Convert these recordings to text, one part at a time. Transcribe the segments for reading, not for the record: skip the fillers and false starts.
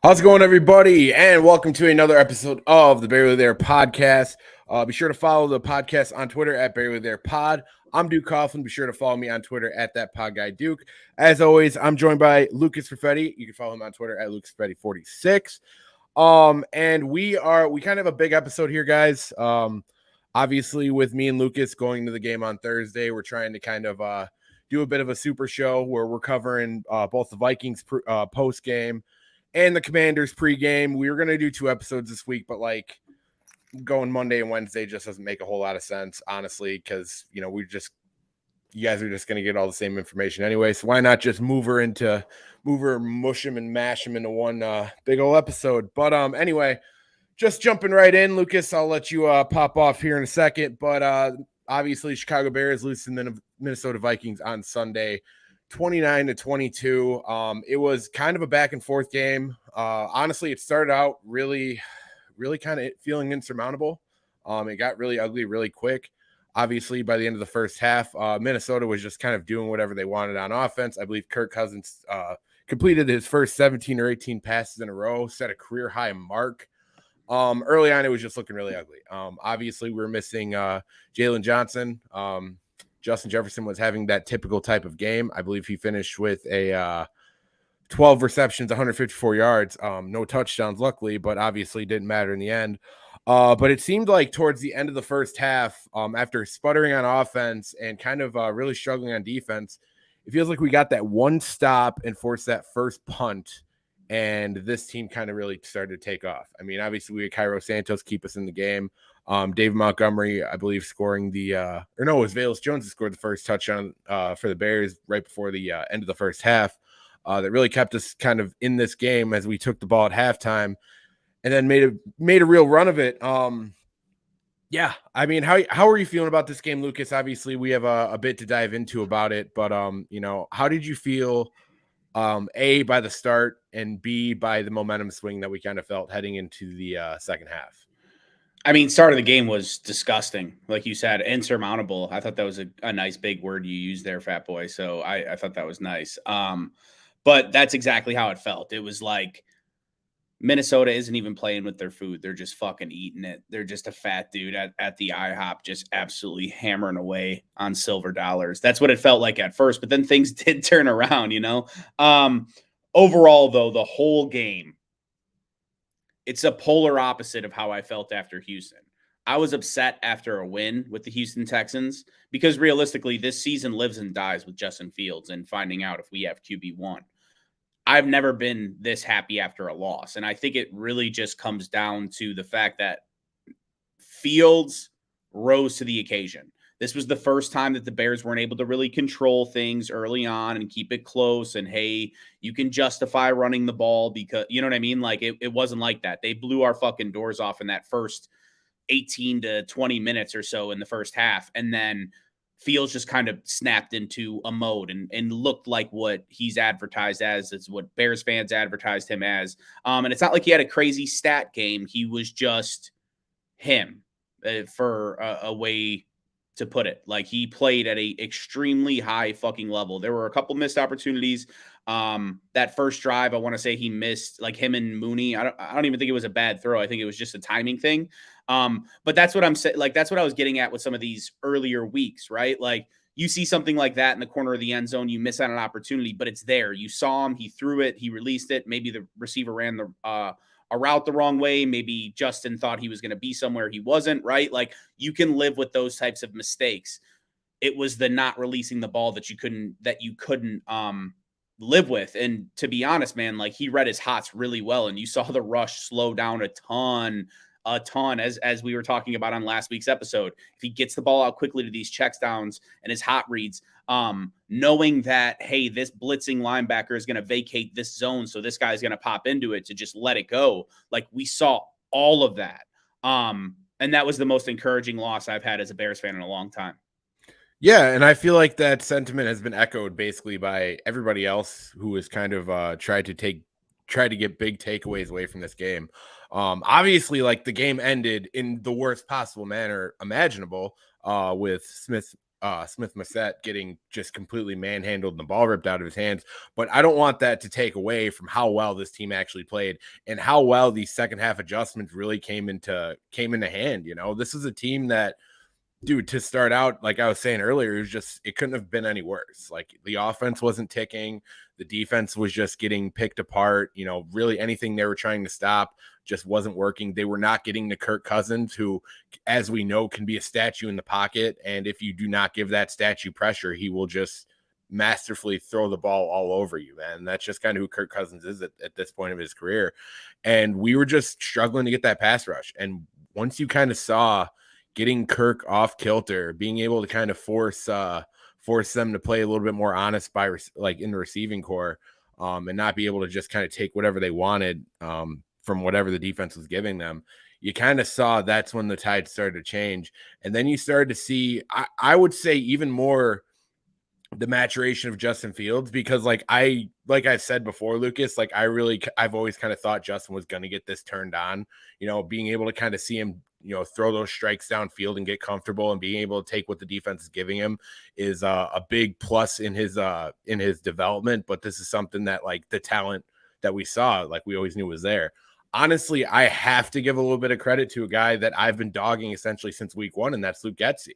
How's it going, everybody? And welcome to another episode of the Barely There podcast. Be sure to follow the podcast on Twitter at Barely There Pod. I'm Duke Coughlin. Be sure to follow me on Twitter at that pod guy Duke. As always, I'm joined by Lucas Perfetti. You can follow him on Twitter at LucasPerfetti46. And we kind of have a big episode here, guys. Obviously, with me and Lucas going to the game on Thursday, we're trying to kind of do a bit of a super show where we're covering both the Vikings post game and the Commanders pregame. We were going to do 2 episodes this week, but like going Monday and Wednesday just doesn't make a whole lot of sense, honestly, because, you guys are just going to get all the same information anyway. So why not just mush them and mash them into one big old episode. But anyway, just jumping right in, Lucas, I'll let you pop off here in a second. But obviously Chicago Bears losing the Minnesota Vikings on Sunday, 29-22. It was kind of a back and forth game. Honestly, it started out really kind of feeling insurmountable. It got really ugly really quick. Obviously, by the end of the first half, Minnesota was just kind of doing whatever they wanted on offense. I believe Kirk Cousins completed his first 17 or 18 passes in a row, set a career high mark. Early on, it was just looking really ugly. Obviously, we were missing Jalen Johnson. Justin Jefferson was having that typical type of game. I believe he finished with a 12 receptions, 154 yards, no touchdowns, luckily, but obviously didn't matter in the end. But it seemed like towards the end of the first half, after sputtering on offense and kind of really struggling on defense, it feels like we got that one stop and forced that first punt, and this team kind of really started to take off. I mean, obviously we had Cairo Santos keep us in the game. David Montgomery, I believe, scoring it was Velus Jones who scored the first touchdown for the Bears right before the end of the first half. That really kept us kind of in this game as we took the ball at halftime and then made a real run of it. Yeah, I mean, how are you feeling about this game, Lucas? Obviously, we have a bit to dive into about it, but how did you feel? A, by the start, and B, by the momentum swing that we kind of felt heading into the second half. I mean, start of the game was disgusting. Like you said, insurmountable. I thought that was a nice big word you used there, fat boy. So I thought that was nice. But that's exactly how it felt. It was like Minnesota isn't even playing with their food. They're just fucking eating it. They're just a fat dude at the IHOP, just absolutely hammering away on silver dollars. That's what it felt like at first. But then things did turn around, Overall, though, the whole game, it's a polar opposite of how I felt after Houston. I was upset after a win with the Houston Texans because realistically, this season lives and dies with Justin Fields and finding out if we have QB1. I've never been this happy after a loss. And I think it really just comes down to the fact that Fields rose to the occasion. This was the first time that the Bears weren't able to really control things early on and keep it close. And, hey, you can justify running the ball because, you know what I mean? Like, it wasn't like that. They blew our fucking doors off in that first 18 to 20 minutes or so in the first half. And then Fields just kind of snapped into a mode and looked like what he's advertised as. It's what Bears fans advertised him as. And it's not like he had a crazy stat game. He was just him, for a way to put it. Like, he played at a extremely high fucking level. There were a couple missed opportunities. That first drive, I want to say he missed, like, him and Mooney. I don't even think it was a bad throw. I think it was just a timing thing. But that's what I'm saying. Like, that's what I was getting at with some of these earlier weeks, right? Like, you see something like that in the corner of the end zone, you miss out on an opportunity, but it's there. You saw him, he threw it, he released it. Maybe the receiver ran a route the wrong way. Maybe Justin thought he was going to be somewhere he wasn't, right? Like, you can live with those types of mistakes. It was the not releasing the ball that you couldn't live with. And to be honest, man, like, he read his hots really well. And you saw the rush slow down a ton, as we were talking about on last week's episode. If he gets the ball out quickly to these checks downs and his hot reads, knowing that, hey, this blitzing linebacker is going to vacate this zone, so this guy's going to pop into it, to just let it go. Like, we saw all of that. And that was the most encouraging loss I've had as a Bears fan in a long time. Yeah, and I feel like that sentiment has been echoed basically by everybody else who has kind of tried to get big takeaways away from this game. Obviously, like, the game ended in the worst possible manner imaginable, with Smith Smith-Massett getting just completely manhandled and the ball ripped out of his hands. But I don't want that to take away from how well this team actually played and how well these second half adjustments really came into hand. This is a team that, dude, to start out, like I was saying earlier, it couldn't have been any worse. Like the offense wasn't ticking. The defense was just getting picked apart. Really anything they were trying to stop just wasn't working. They were not getting to Kirk Cousins, who, as we know, can be a statue in the pocket. And if you do not give that statue pressure, he will just masterfully throw the ball all over you, man. That's just kind of who Kirk Cousins is at this point of his career. And we were just struggling to get that pass rush. And once you kind of saw getting Kirk off kilter, being able to kind of force them to play a little bit more honest in the receiving core, and not be able to just kind of take whatever they wanted from whatever the defense was giving them. You kind of saw that's when the tide started to change. And then you started to see, I would say even more, the maturation of Justin Fields, because like I said before, Lucas, like I've always kind of thought Justin was going to get this turned on, being able to kind of see him, throw those strikes downfield and get comfortable and being able to take what the defense is giving him is a big plus in his development. But this is something that, like, the talent that we saw, like we always knew was there. Honestly, I have to give a little bit of credit to a guy that I've been dogging essentially since week 1, and that's Luke Getsy.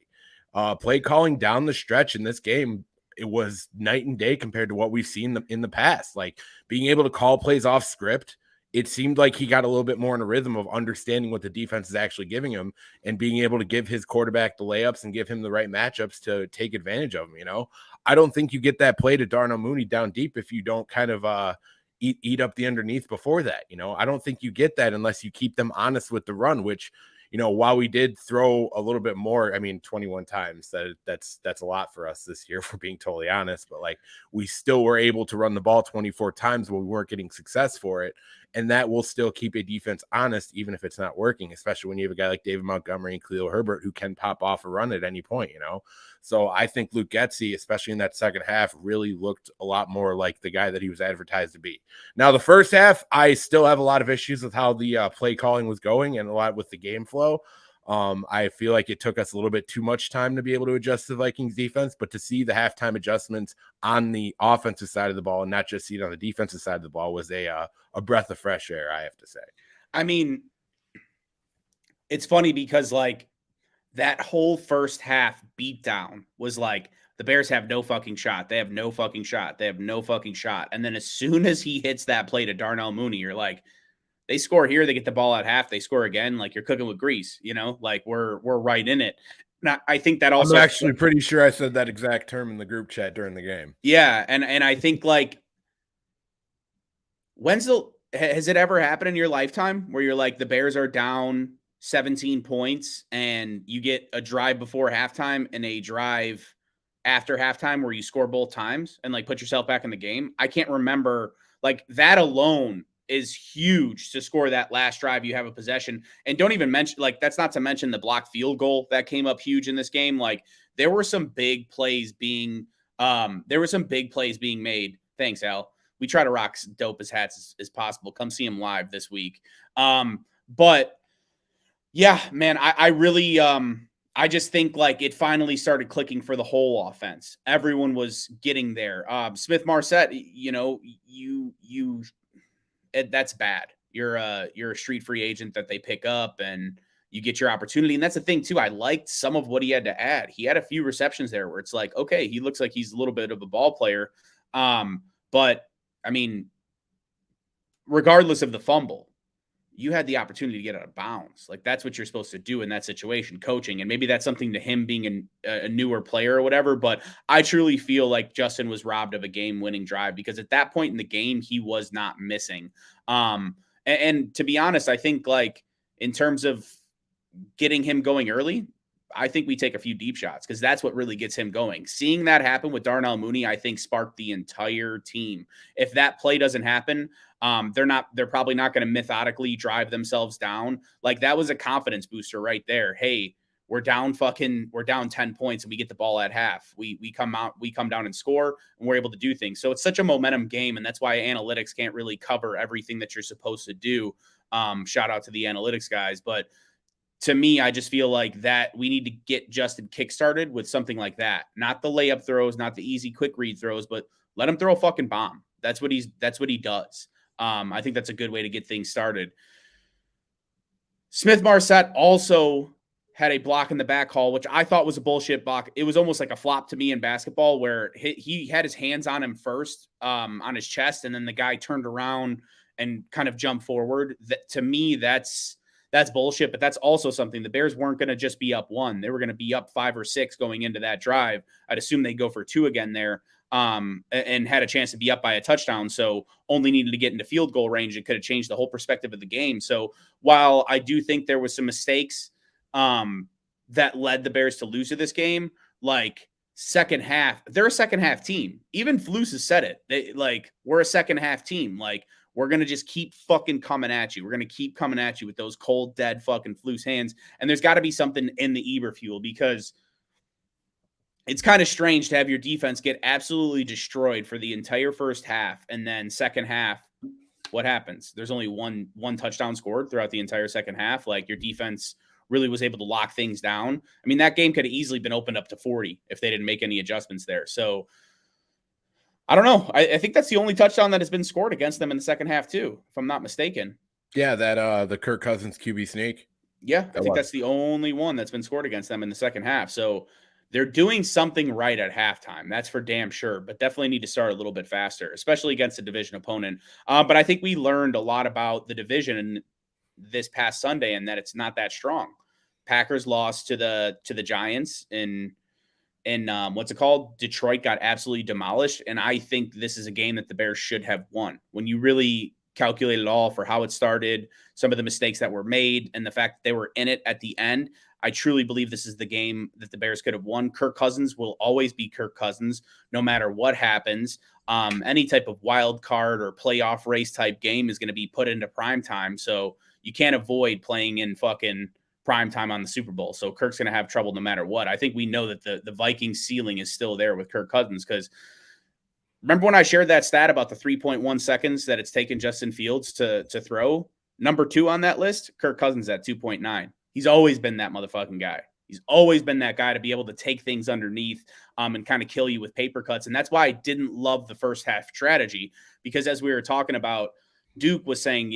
Play calling down the stretch in this game, it was night and day compared to what we've seen in the past. Like, being able to call plays off script, it seemed like he got a little bit more in a rhythm of understanding what the defense is actually giving him and being able to give his quarterback the layups and give him the right matchups to take advantage of him. I don't think you get that play to Darnell Mooney down deep if you don't kind of eat up the underneath before that. I don't think you get that unless you keep them honest with the run, which, while we did throw a little bit more, 21 times, that's a lot for us this year, for being totally honest, but like, we still were able to run the ball 24 times when we weren't getting success for it. And that will still keep a defense honest, even if it's not working, especially when you have a guy like David Montgomery and Khalil Herbert who can pop off a run at any point, So I think Luke Getsy, especially in that second half, really looked a lot more like the guy that he was advertised to be. Now, the first half, I still have a lot of issues with how the play calling was going and a lot with the game flow. I feel like it took us a little bit too much time to be able to adjust the Vikings defense, but to see the halftime adjustments on the offensive side of the ball and not just see it on the defensive side of the ball was a breath of fresh air, I have to say. It's funny because, like, that whole first half beatdown was like, the Bears have no fucking shot. They have no fucking shot. They have no fucking shot. And then as soon as he hits that play to Darnell Mooney, you're like, they score here, they get the ball at half, they score again, like, you're cooking with grease, like we're right in it. Now, I think that also, I'm actually pretty sure I said that exact term in the group chat during the game. Yeah, and I think, like, has it ever happened in your lifetime where you're like, the Bears are down 17 points and you get a drive before halftime and a drive after halftime where you score both times and, like, put yourself back in the game? I can't remember. Like, that alone is huge, to score that last drive. You have a possession, and don't even mention, like, that's not to mention the blocked field goal that came up huge in this game. Like, there were some big plays being made. Thanks, Al. We try to rock dope as hats as possible. Come see him live this week. But yeah, man, I really, I just think, like, it finally started clicking for the whole offense. Everyone was getting there. Smith-Massett, that's bad. You're a street free agent that they pick up and you get your opportunity. And that's the thing too. I liked some of what he had to add. He had a few receptions there where it's like, okay, he looks like he's a little bit of a ball player. But regardless of the fumble, you had the opportunity to get out of bounds. Like, that's what you're supposed to do in that situation, coaching. And maybe that's something to him being a newer player or whatever. But I truly feel like Justin was robbed of a game-winning drive, because at that point in the game, he was not missing. And to be honest, I think, like, in terms of getting him going early, I think we take a few deep shots, because that's what really gets him going. Seeing that happen with Darnell Mooney, I think, sparked the entire team. If that play doesn't happen, they're probably not going to methodically drive themselves down. Like, that was a confidence booster right there. Hey, we're down 10 points and we get the ball at half. We come down and score, and we're able to do things. So it's such a momentum game. And that's why analytics can't really cover everything that you're supposed to do. Shout out to the analytics guys, but to me, I just feel like that we need to get Justin kickstarted with something like that. Not the layup throws, not the easy quick read throws, but let him throw a fucking bomb. That's what he does. I think that's a good way to get things started. Smith Marset also had a block in the back haul, which I thought was a bullshit block. It was almost like a flop to me in basketball where he had his hands on him first, on his chest, and then the guy turned around and kind of jumped forward. To me, that's bullshit, but that's also something. The Bears weren't going to just be up one. They were going to be up 5 or 6 going into that drive. I'd assume they go for 2 again there, and had a chance to be up by a touchdown. So only needed to get into field goal range. It could have changed the whole perspective of the game. So while I do think there was some mistakes that led the Bears to lose to this game, like second half, they're a second half team. Even Flus has said it. We're a second half team. Like, we're going to just keep fucking coming at you. We're going to keep coming at you with those cold, dead fucking Flus hands. And there's got to be something in the Eberfuel, because it's kind of strange to have your defense get absolutely destroyed for the entire first half. And then second half, what happens? There's only one touchdown scored throughout the entire second half. Like, your defense really was able to lock things down. I mean, that game could have easily been opened up to 40 if they didn't make any adjustments there. So I don't know. I think that's the only touchdown that has been scored against them in the second half too, if I'm not mistaken. Yeah, that the Kirk Cousins QB sneak. Yeah, I think that's the only one that's been scored against them in the second half. So they're doing something right at halftime. That's for damn sure, but definitely need to start a little bit faster, especially against a division opponent. But I think we learned a lot about the division this past Sunday, and that it's not that strong. Packers lost to the Giants in what's it called? Detroit got absolutely demolished. And I think this is a game that the Bears should have won. When you really calculate it all for how it started, some of the mistakes that were made, and the fact that they were in it at the end, I truly believe this is the game that the Bears could have won. Kirk Cousins will always be Kirk Cousins, no matter what happens. Any type of wild card or playoff race type game is going to be put into prime time. So you can't avoid playing in fucking prime time on the Super Bowl. So Kirk's going to have trouble no matter what. I think we know that the Vikings ceiling is still there with Kirk Cousins, because remember when I shared that stat about the 3.1 seconds that it's taken Justin Fields to throw? Number 2 on that list, Kirk Cousins at 2.9. He's always been that motherfucking guy. He's always been that guy to be able to take things underneath and kind of kill you with paper cuts. And that's why I didn't love the first half strategy, because as we were talking about, Duke was saying,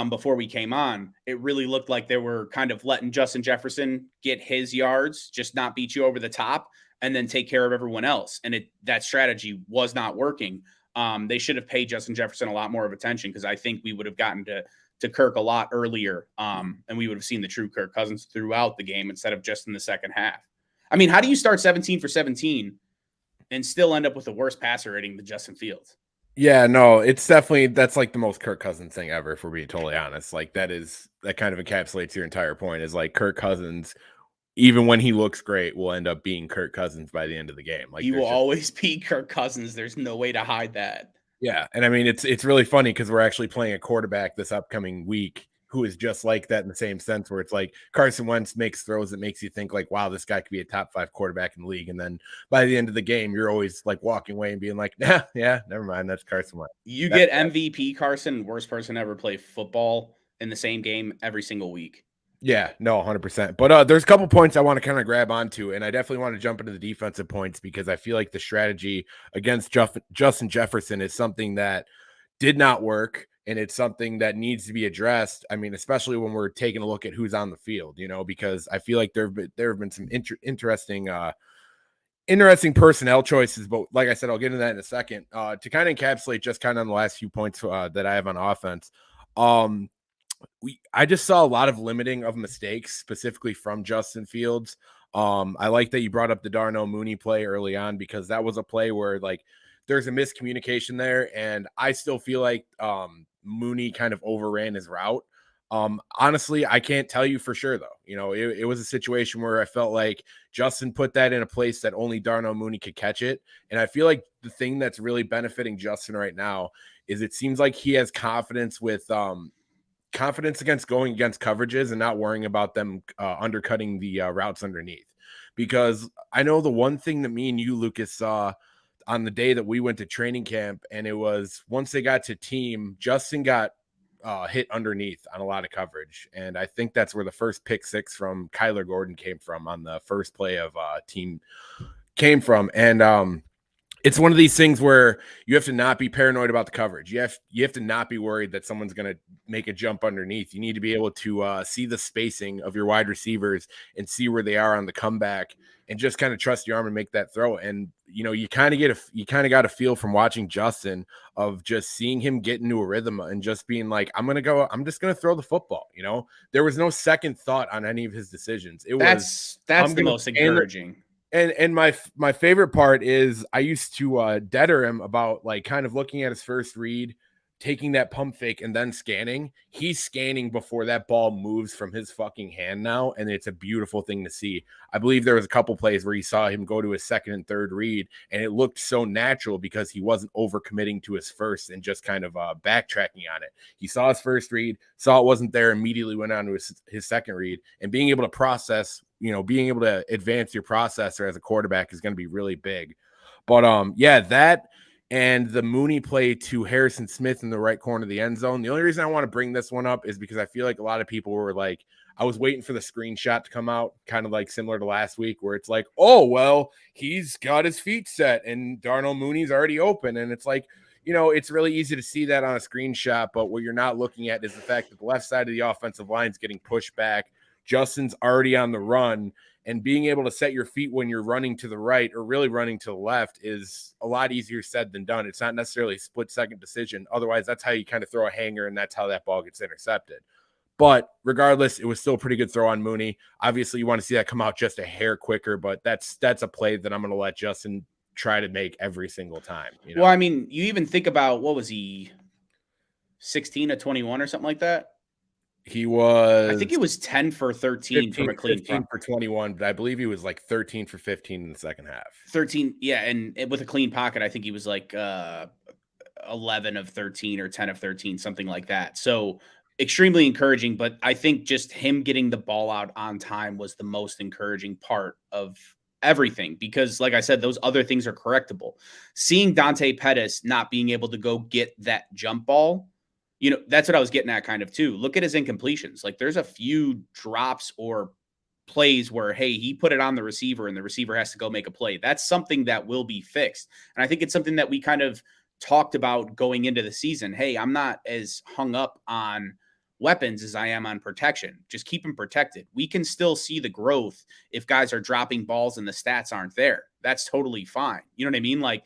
before we came on, it really looked like they were kind of letting Justin Jefferson get his yards, just not beat you over the top, and then take care of everyone else. And that strategy was not working. They should have paid Justin Jefferson a lot more of attention, because I think we would have gotten to Kirk a lot earlier, and we would have seen the true Kirk Cousins throughout the game instead of just in the second half. I mean, how do you start 17 for 17 and still end up with the worst passer rating than Justin Fields? Yeah, no, it's definitely, that's like the most Kirk Cousins thing ever, if we're being totally honest. Like, that kind of encapsulates your entire point, is like Kirk Cousins, even when he looks great, will end up being Kirk Cousins by the end of the game. Like, he will always be Kirk Cousins. There's no way to hide that. Yeah, and I mean, it's really funny because we're actually playing a quarterback this upcoming week who is just like that, in the same sense, where it's like Carson Wentz makes throws that makes you think like, wow, this guy could be a top 5 quarterback in the league. And then by the end of the game, you're always like walking away and being like, nah, yeah, never mind. That's Carson Wentz. You get MVP Carson, worst person ever play football, in the same game every single week. Yeah, no, 100%. But there's a couple points I want to kind of grab onto, and I definitely want to jump into the defensive points, because I feel like the strategy against Justin Jefferson is something that did not work, and it's something that needs to be addressed. I mean, especially when we're taking a look at who's on the field, because I feel like there have been some interesting personnel choices. But like I said, I'll get into that in a second. To kind of encapsulate just kind of on the last few points that I have on offense. I just saw a lot of limiting of mistakes, specifically from Justin Fields. I like that you brought up the Darnell Mooney play early on, because that was a play where like there's a miscommunication there, and I still feel like Mooney kind of overran his route. Honestly, I can't tell you for sure though. It was a situation where I felt like Justin put that in a place that only Darnell Mooney could catch it, and I feel like the thing that's really benefiting Justin right now is it seems like he has confidence against going against coverages and not worrying about them undercutting the routes underneath. Because I know the one thing that me and you, Lucas, saw on the day that we went to training camp, and it was once they got to team, Justin got hit underneath on a lot of coverage. And I think that's where the first pick six from Kyler Gordon came from on the first play of team came from. And it's one of these things where you have to not be paranoid about the coverage. You have to not be worried that someone's going to make a jump underneath. You need to be able to see the spacing of your wide receivers and see where they are on the comeback and just kind of trust your arm and make that throw. And, you kind of got a feel from watching Justin of just seeing him get into a rhythm and just being like, I'm just going to throw the football. There was no second thought on any of his decisions. That's the most encouraging. And my favorite part is I used to deader him about like kind of looking at his first read, taking that pump fake and then scanning. He's scanning before that ball moves from his fucking hand now, and it's a beautiful thing to see. I believe there was a couple plays where you saw him go to his second and third read, and it looked so natural because he wasn't overcommitting to his first and just kind of backtracking on it. He saw his first read, saw it wasn't there, immediately went on to his second read, and being able to process, being able to advance your processor as a quarterback is going to be really big. But yeah, that and the Mooney play to Harrison Smith in the right corner of the end zone. The only reason I want to bring this one up is because I feel like a lot of people were like, I was waiting for the screenshot to come out, kind of like similar to last week, where it's like, oh, well, he's got his feet set and Darnell Mooney's already open. And it's like, it's really easy to see that on a screenshot, but what you're not looking at is the fact that the left side of the offensive line is getting pushed back. Justin's already on the run, and being able to set your feet when you're running to the right or really running to the left is a lot easier said than done. It's not necessarily a split-second decision. Otherwise, that's how you kind of throw a hanger, and that's how that ball gets intercepted. But regardless, it was still a pretty good throw on Mooney. Obviously, you want to see that come out just a hair quicker, but that's a play that I'm going to let Justin try to make every single time. Well, I mean, you even think about, what was he, 16 of 21 or something like that? He was, I think it was 10 for 13 from a clean 15 for 21, but I believe he was like 13 for 15 in the second half. 13, yeah, and with a clean pocket, I think he was like 11 of 13 or 10 of 13, something like that. So extremely encouraging, but I think just him getting the ball out on time was the most encouraging part of everything, because like I said, those other things are correctable. Seeing Dante Pettis not being able to go get that jump ball, that's what I was getting at kind of too. Look at his incompletions. Like, there's a few drops or plays where, hey, he put it on the receiver and the receiver has to go make a play. That's something that will be fixed. And I think it's something that we kind of talked about going into the season. Hey, I'm not as hung up on weapons as I am on protection. Just keep them protected. We can still see the growth if guys are dropping balls and the stats aren't there. That's totally fine. You know what I mean? Like,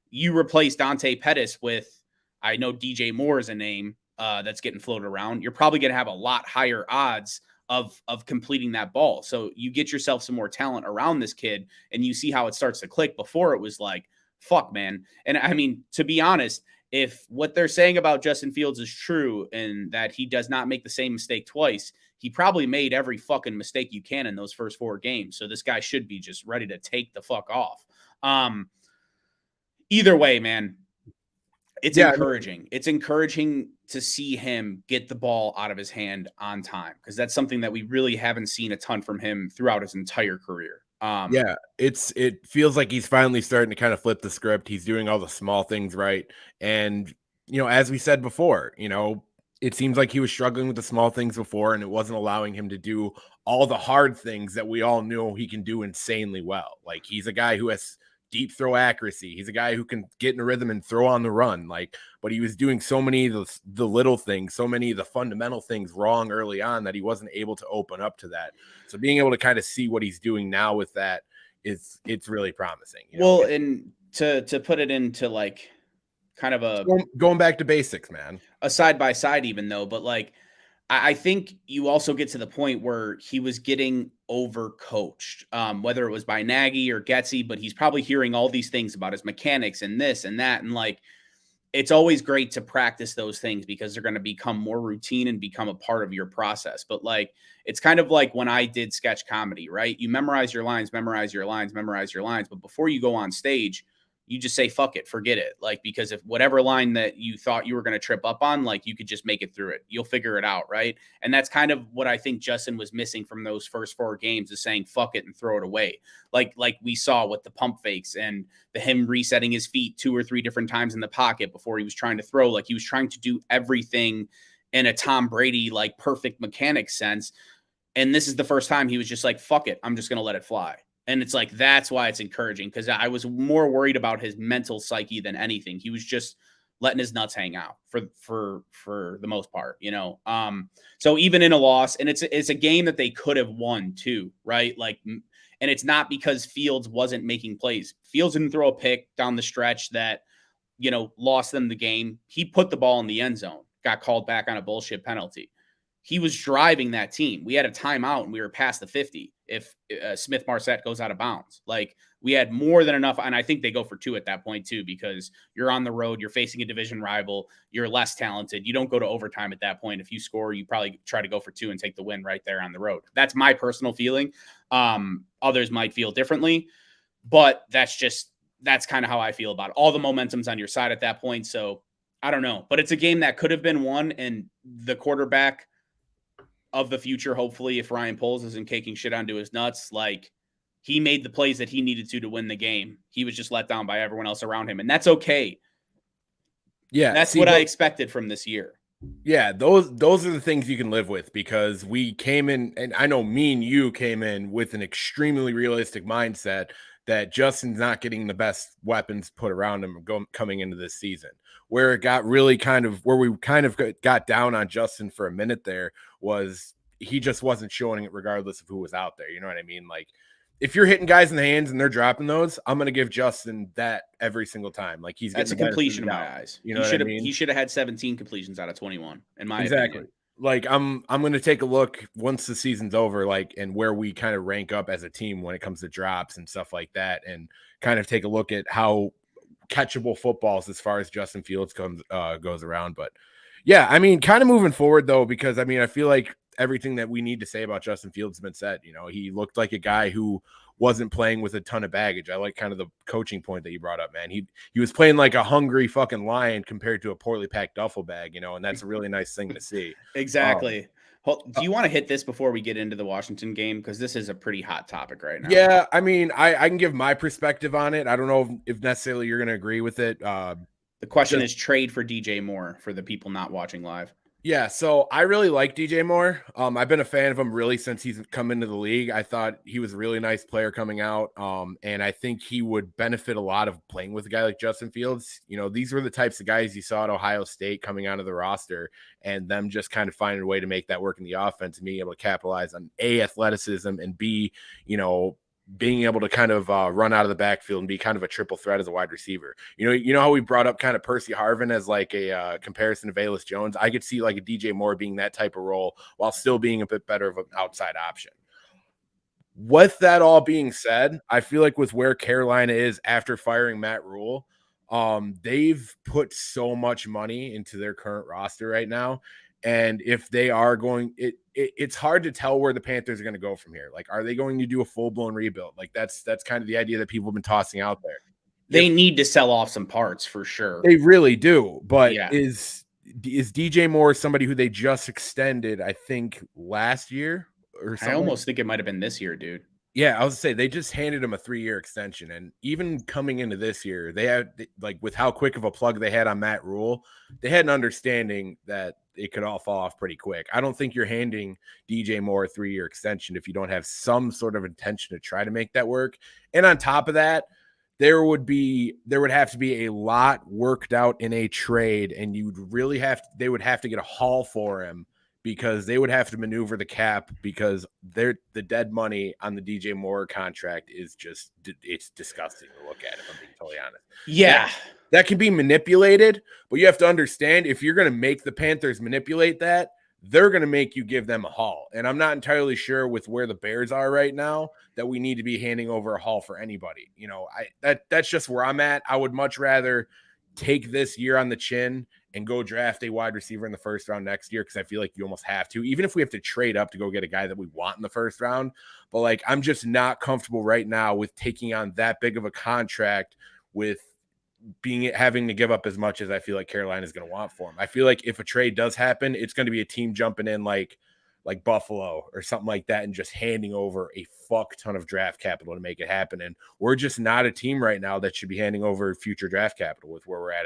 you replace Dante Pettis with, I know DJ Moore is a name that's getting floated around. You're probably going to have a lot higher odds of completing that ball. So you get yourself some more talent around this kid, and you see how it starts to click. Before, it was like, fuck, man. And I mean, to be honest, if what they're saying about Justin Fields is true and that he does not make the same mistake twice, he probably made every fucking mistake you can in those first 4 games. So this guy should be just ready to take the fuck off. Either way, man, it's encouraging. It's encouraging to see him get the ball out of his hand on time, because that's something that we really haven't seen a ton from him throughout his entire career. Yeah, it feels like he's finally starting to kind of flip the script. He's doing all the small things right. And, as we said before, it seems like he was struggling with the small things before, and it wasn't allowing him to do all the hard things that we all know he can do insanely well. Like, he's a guy who has deep throw accuracy. He's a guy who can get in a rhythm and throw on the run. But he was doing so many of the little things, so many of the fundamental things wrong early on that he wasn't able to open up to that. So being able to kind of see what he's doing now with that it's really promising. And to put it into like kind of a going back to basics, man, a side by side, even though, but like, I think you also get to the point where he was getting overcoached, whether it was by Nagy or Getsy, but he's probably hearing all these things about his mechanics and this and that. And like, it's always great to practice those things because they're going to become more routine and become a part of your process. But like, it's kind of like when I did sketch comedy, right? You memorize your lines. But before you go on stage, you just say, fuck it, forget it. Like, because if whatever line that you thought you were going to trip up on, like, you could just make it through it. You'll figure it out. Right. And that's kind of what I think Justin was missing from those first 4 games, is saying, fuck it and throw it away. Like we saw with the pump fakes and him resetting his feet 2 or 3 different times in the pocket before he was trying to throw. Like, he was trying to do everything in a Tom Brady, like perfect mechanic sense. And this is the first time he was just like, fuck it, I'm just going to let it fly. And it's like, that's why it's encouraging, because I was more worried about his mental psyche than anything. He was just letting his nuts hang out for the most part, you know? So even in a loss, and it's a game that they could have won too, right? Like, and it's not because Fields wasn't making plays. Fields didn't throw a pick down the stretch that, you know, lost them the game. He put the ball in the end zone, got called back on a bullshit penalty. He was driving that team. We had a timeout and we were past the 50 if Smith Marset goes out of bounds. Like, we had more than enough. And I think they go for 2 at that point too, because you're on the road, you're facing a division rival, you're less talented. You don't go to overtime at that point. If you score, you probably try to go for 2 and take the win right there on the road. That's my personal feeling. Others might feel differently, but that's kind of how I feel about it. All the momentum's on your side at that point. So I don't know, but it's a game that could have been won, and the quarterback of the future, hopefully, if Ryan Poles isn't caking shit onto his nuts, like, he made the plays that he needed to win the game. He was just let down by everyone else around him, and that's okay. Yeah, that's what I expected from this year. Yeah, those are the things you can live with, because we came in, and I know me and you came in with an extremely realistic mindset that Justin's not getting the best weapons put around him coming into this season. Where it got really where we kind of got down on Justin for a minute there was he just wasn't showing it regardless of who was out there. You know what I mean? Like, if you're hitting guys in the hands and they're dropping those, I'm going to give Justin that every single time. Like, that's a completion in my eyes. You know what I mean? He should have had 17 completions out of 21, in my opinion. Like, I'm going to take a look once the season's over, like, and where we kind of rank up as a team when it comes to drops and stuff like that, and kind of take a look at how catchable footballs as far as Justin Fields goes around. But yeah, I mean, kind of moving forward though, because I mean, I feel like everything that we need to say about Justin Fields has been said. You know, he looked like a guy who wasn't playing with a ton of baggage. I like kind of the coaching point that you brought up, man. He was playing like a hungry fucking lion compared to a poorly packed duffel bag, you know, and that's a really nice thing to see. Exactly. Do you want to hit this before we get into the Washington game? Because this is a pretty hot topic right now. Yeah, I mean, I can give my perspective on it. I don't know if necessarily you're going to agree with it. The question is trade for DJ Moore for the people not watching live. Yeah, so I really like DJ Moore. I've been a fan of him really since he's come into the league. I thought he was a really nice player coming out, and I think he would benefit a lot of playing with a guy like Justin Fields. You know, these were the types of guys you saw at Ohio State coming out of the roster, and them just kind of finding a way to make that work in the offense and being able to capitalize on A, athleticism, and B, you know, being able to kind of run out of the backfield and be kind of a triple threat as a wide receiver. You know how we brought up kind of Percy Harvin as like a comparison to Velus Jones. I could see like a DJ Moore being that type of role while still being a bit better of an outside option. With that all being said, I feel like with where Carolina is after firing Matt Rule, they've put so much money into their current roster right now. And if they are going, it's hard to tell where the Panthers are going to go from here. Like, are they going to do a full-blown rebuild? Like, that's kind of the idea that people have been tossing out there. They need to sell off some parts for sure. They really do. But yeah. Is DJ Moore somebody who they just extended, I think, last year or something? I almost think it might have been this year, dude. Yeah, I was to say they just handed him a 3-year extension, and even coming into this year, they had, like, with how quick of a plug they had on Matt Rule, they had an understanding that it could all fall off pretty quick. I don't think you're handing DJ Moore a 3-year extension if you don't have some sort of intention to try to make that work. And on top of that, there would have to be a lot worked out in a trade, and they would have to get a haul for him, because they would have to maneuver the cap, because the dead money on the DJ Moore contract is just, it's disgusting to look at, if I'm being totally honest. Yeah. That can be manipulated, but you have to understand, if you're going to make the Panthers manipulate that, they're going to make you give them a haul. And I'm not entirely sure with where the Bears are right now that we need to be handing over a haul for anybody. You know, that's just where I'm at. I would much rather take this year on the chin and go draft a wide receiver in the first round next year, because I feel like you almost have to, even if we have to trade up to go get a guy that we want in the first round. But like, I'm just not comfortable right now with taking on that big of a contract with having to give up as much as I feel like Carolina is going to want for him. I feel like if a trade does happen, it's going to be a team jumping in like like Buffalo or something like that and just handing over a fuck ton of draft capital to make it happen. And we're just not a team right now that should be handing over future draft capital with where we're at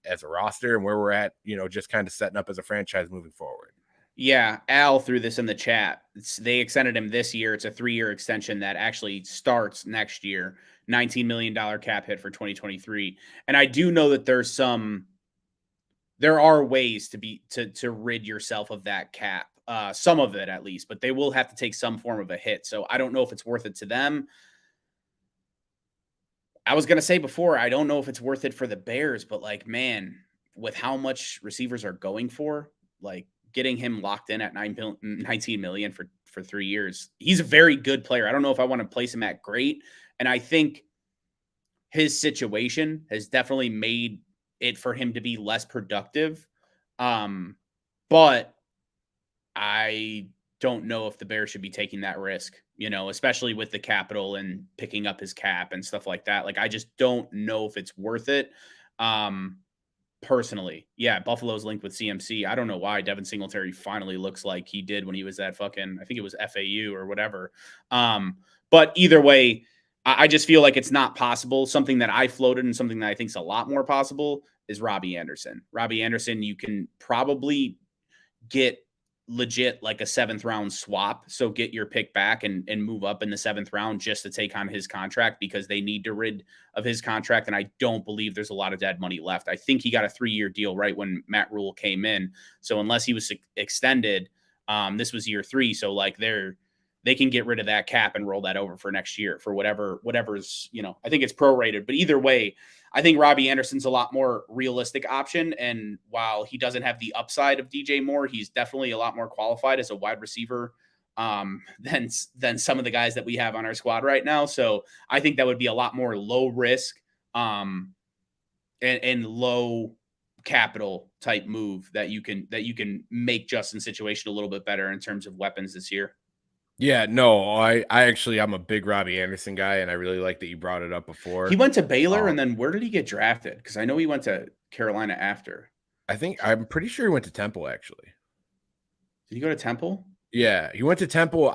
as a roster and where we're at, just kind of setting up as a franchise moving forward. Yeah, Al threw this in the chat. They extended him this year. It's a 3-year extension that actually starts next year. $19 million cap hit for 2023. And I do know that there are ways to rid yourself of that cap. Some of it at least, but they will have to take some form of a hit. So I don't know if it's worth it to them. I was going to say before, I don't know if it's worth it for the Bears, but like, man, with how much receivers are going for, like getting him locked in at 19 million for 3 years. He's a very good player. I don't know if I want to place him at great. And I think his situation has definitely made it for him to be less productive. But I don't know if the Bears should be taking that risk, especially with the capital and picking up his cap and stuff like that. Like, I just don't know if it's worth it. Personally, yeah, Buffalo's linked with CMC. I don't know why Devin Singletary finally looks like he did when he was at fucking, I think it was FAU or whatever. But either way, I just feel like it's not possible. Something that I floated and something that I think is a lot more possible is Robbie Anderson. Robbie Anderson, you can probably get legit like a 7th round swap. So get your pick back and move up in the 7th round just to take on his contract because they need to rid of his contract. And I don't believe there's a lot of dead money left. I think he got a 3-year deal right when Matt Rule came in. So unless he was extended, this was year 3. So like they can get rid of that cap and roll that over for next year for whatever's, I think it's prorated, but either way, I think Robbie Anderson's a lot more realistic option. And while he doesn't have the upside of DJ Moore, he's definitely a lot more qualified as a wide receiver than some of the guys that we have on our squad right now. So I think that would be a lot more low risk and low capital type move that you can make Justin's situation a little bit better in terms of weapons this year. Yeah, no, I'm a big Robbie Anderson guy, and I really like that you brought it up before. He went to Baylor, and then where did he get drafted? Because I know he went to Carolina after. I'm pretty sure he went to Temple, actually. Did he go to Temple? Yeah, he went to Temple.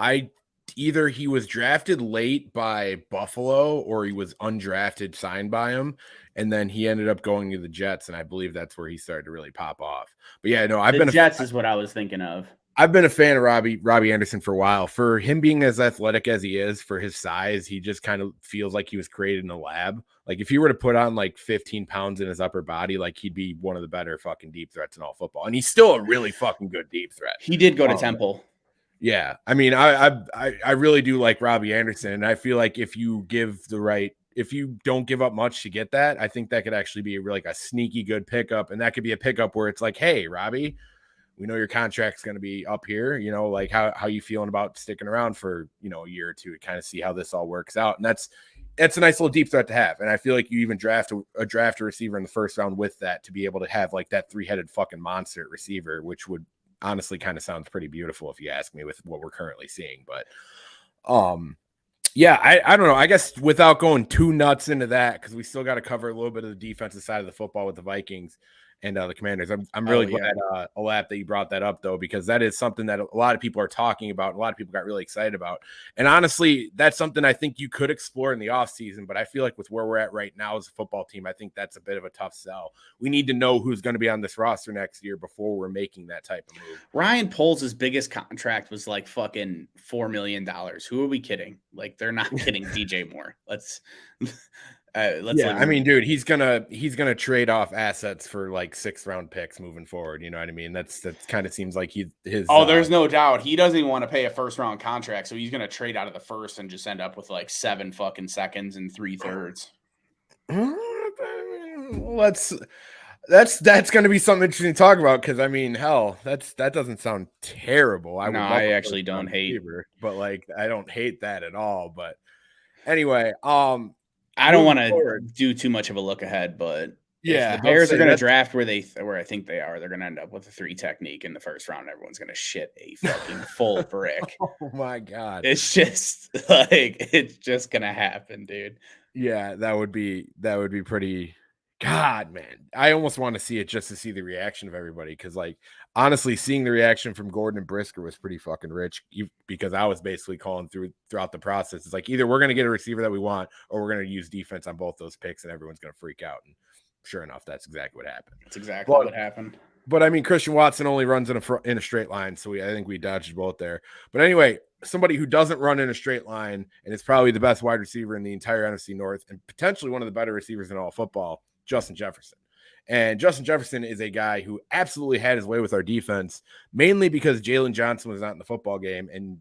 Either he was drafted late by Buffalo or he was undrafted, signed by him, and then he ended up going to the Jets, and I believe that's where he started to really pop off. But yeah, no, Jets is what I was thinking of. I've been a fan of Robbie Anderson for a while. For him being as athletic as he is, for his size, he just kind of feels like he was created in a lab. Like if he were to put on like 15 pounds in his upper body, like he'd be one of the better fucking deep threats in all football. And he's still a really fucking good deep threat. He did go to Temple. Yeah. I mean, I really do like Robbie Anderson. And I feel like if you don't give up much to get that, I think that could actually be like a sneaky good pickup. And that could be a pickup where it's like, hey, Robbie, we know your contract's going to be up here, like how you feeling about sticking around for, a year or two to kind of see how this all works out. And that's a nice little deep threat to have. And I feel like you even draft a receiver in the first round with that to be able to have like that 3-headed fucking monster receiver, which would honestly kind of sounds pretty beautiful if you ask me with what we're currently seeing. But yeah, I don't know. I guess without going too nuts into that, because we still got to cover a little bit of the defensive side of the football with the Vikings and the Commanders. I'm really glad, Alap, that you brought that up, though, because that is something that a lot of people are talking about. A lot of people got really excited about. And honestly, that's something I think you could explore in the offseason. But I feel like with where we're at right now as a football team, I think that's a bit of a tough sell. We need to know who's going to be on this roster next year before we're making that type of move. Ryan Poles' biggest contract was like fucking $4 million. Who are we kidding? Like, they're not kidding DJ Moore. Let's I mean, dude, he's gonna trade off assets for like 6th round picks moving forward. You know what I mean? That kind of seems like his. There's no doubt he doesn't even want to pay a 1st round contract, so he's gonna trade out of the 1st and just end up with like 7 fucking seconds and 3/3. That's going to be something interesting to talk about because I mean, hell, that doesn't sound terrible. I actually don't hate, but like I don't hate that at all. But anyway, I don't want to do too much of a look ahead, but yeah, the Bears are going to draft where I think they are. They're going to end up with a 3 technique in the 1st round. Everyone's going to shit a fucking full brick. Oh my god! It's just like it's just going to happen, dude. Yeah, that would be pretty God, man, I almost want to see it just to see the reaction of everybody. Because, like, honestly, seeing the reaction from Gordon and Brisker was pretty fucking rich. Because I was basically calling throughout the process. It's like either we're going to get a receiver that we want, or we're going to use defense on both those picks, and everyone's going to freak out. And sure enough, that's exactly what happened. That's exactly what happened. But I mean, Christian Watson only runs in a straight line, so I think we dodged both there. But anyway, somebody who doesn't run in a straight line and is probably the best wide receiver in the entire NFC North and potentially one of the better receivers in all football, Justin Jefferson. And Justin Jefferson is a guy who absolutely had his way with our defense, mainly because Jalen Johnson was not in the football game, and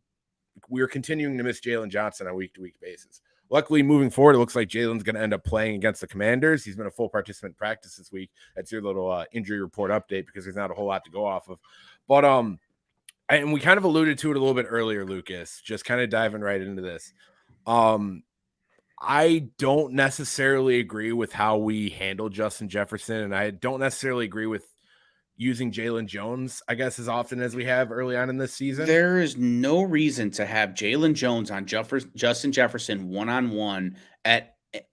we are continuing to miss Jalen Johnson on a week-to-week basis. Luckily, moving forward, it looks like Jalen's going to end up playing against the Commanders. He's been a full participant in practice this week. That's your little injury report update because there's not a whole lot to go off of. But and we kind of alluded to it a little bit earlier, Lucas, just kind of diving right into this. I don't necessarily agree with how we handled Justin Jefferson, and I don't necessarily agree with using Jalen Jones, I guess, as often as we have early on in this season. There is no reason to have Jalen Jones on Justin Jefferson one-on-one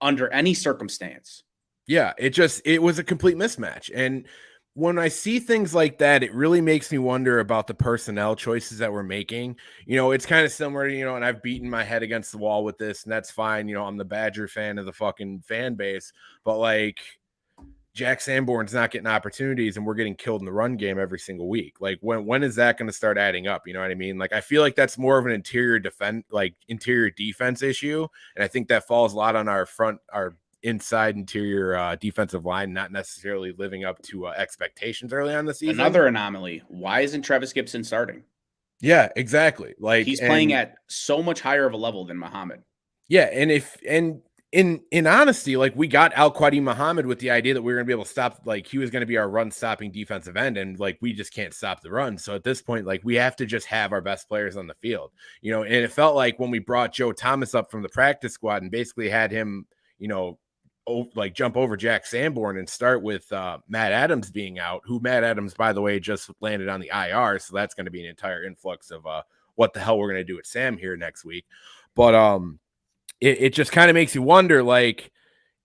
under any circumstance. Yeah, it was a complete mismatch. And when I see things like that, it really makes me wonder about the personnel choices that we're making. It's kind of similar, and I've beaten my head against the wall with this, and that's fine. I'm the Badger fan of the fucking fan base, but like Jack Sanborn's not getting opportunities and we're getting killed in the run game every single week. Like when is that going to start adding up? You know what I mean? Like, I feel like that's more of an interior defense issue. And I think that falls a lot on our inside interior defensive line, not necessarily living up to expectations early on the season. Another anomaly. Why isn't Travis Gibson starting? Yeah, exactly. Like, he's playing at so much higher of a level than Muhammad. Yeah. In honesty, like, we got Al-Quadin Muhammad with the idea that we were going to be able to stop, like, he was going to be our run stopping defensive end. And like, we just can't stop the run. So at this point, like, we have to just have our best players on the field, and it felt like when we brought Joe Thomas up from the practice squad and basically had him, jump over Jack Sanborn and start with Matt Adams being out, who Matt Adams, by the way, just landed on the IR. So that's going to be an entire influx of what the hell we're going to do with Sam here next week. But it just kind of makes you wonder, like,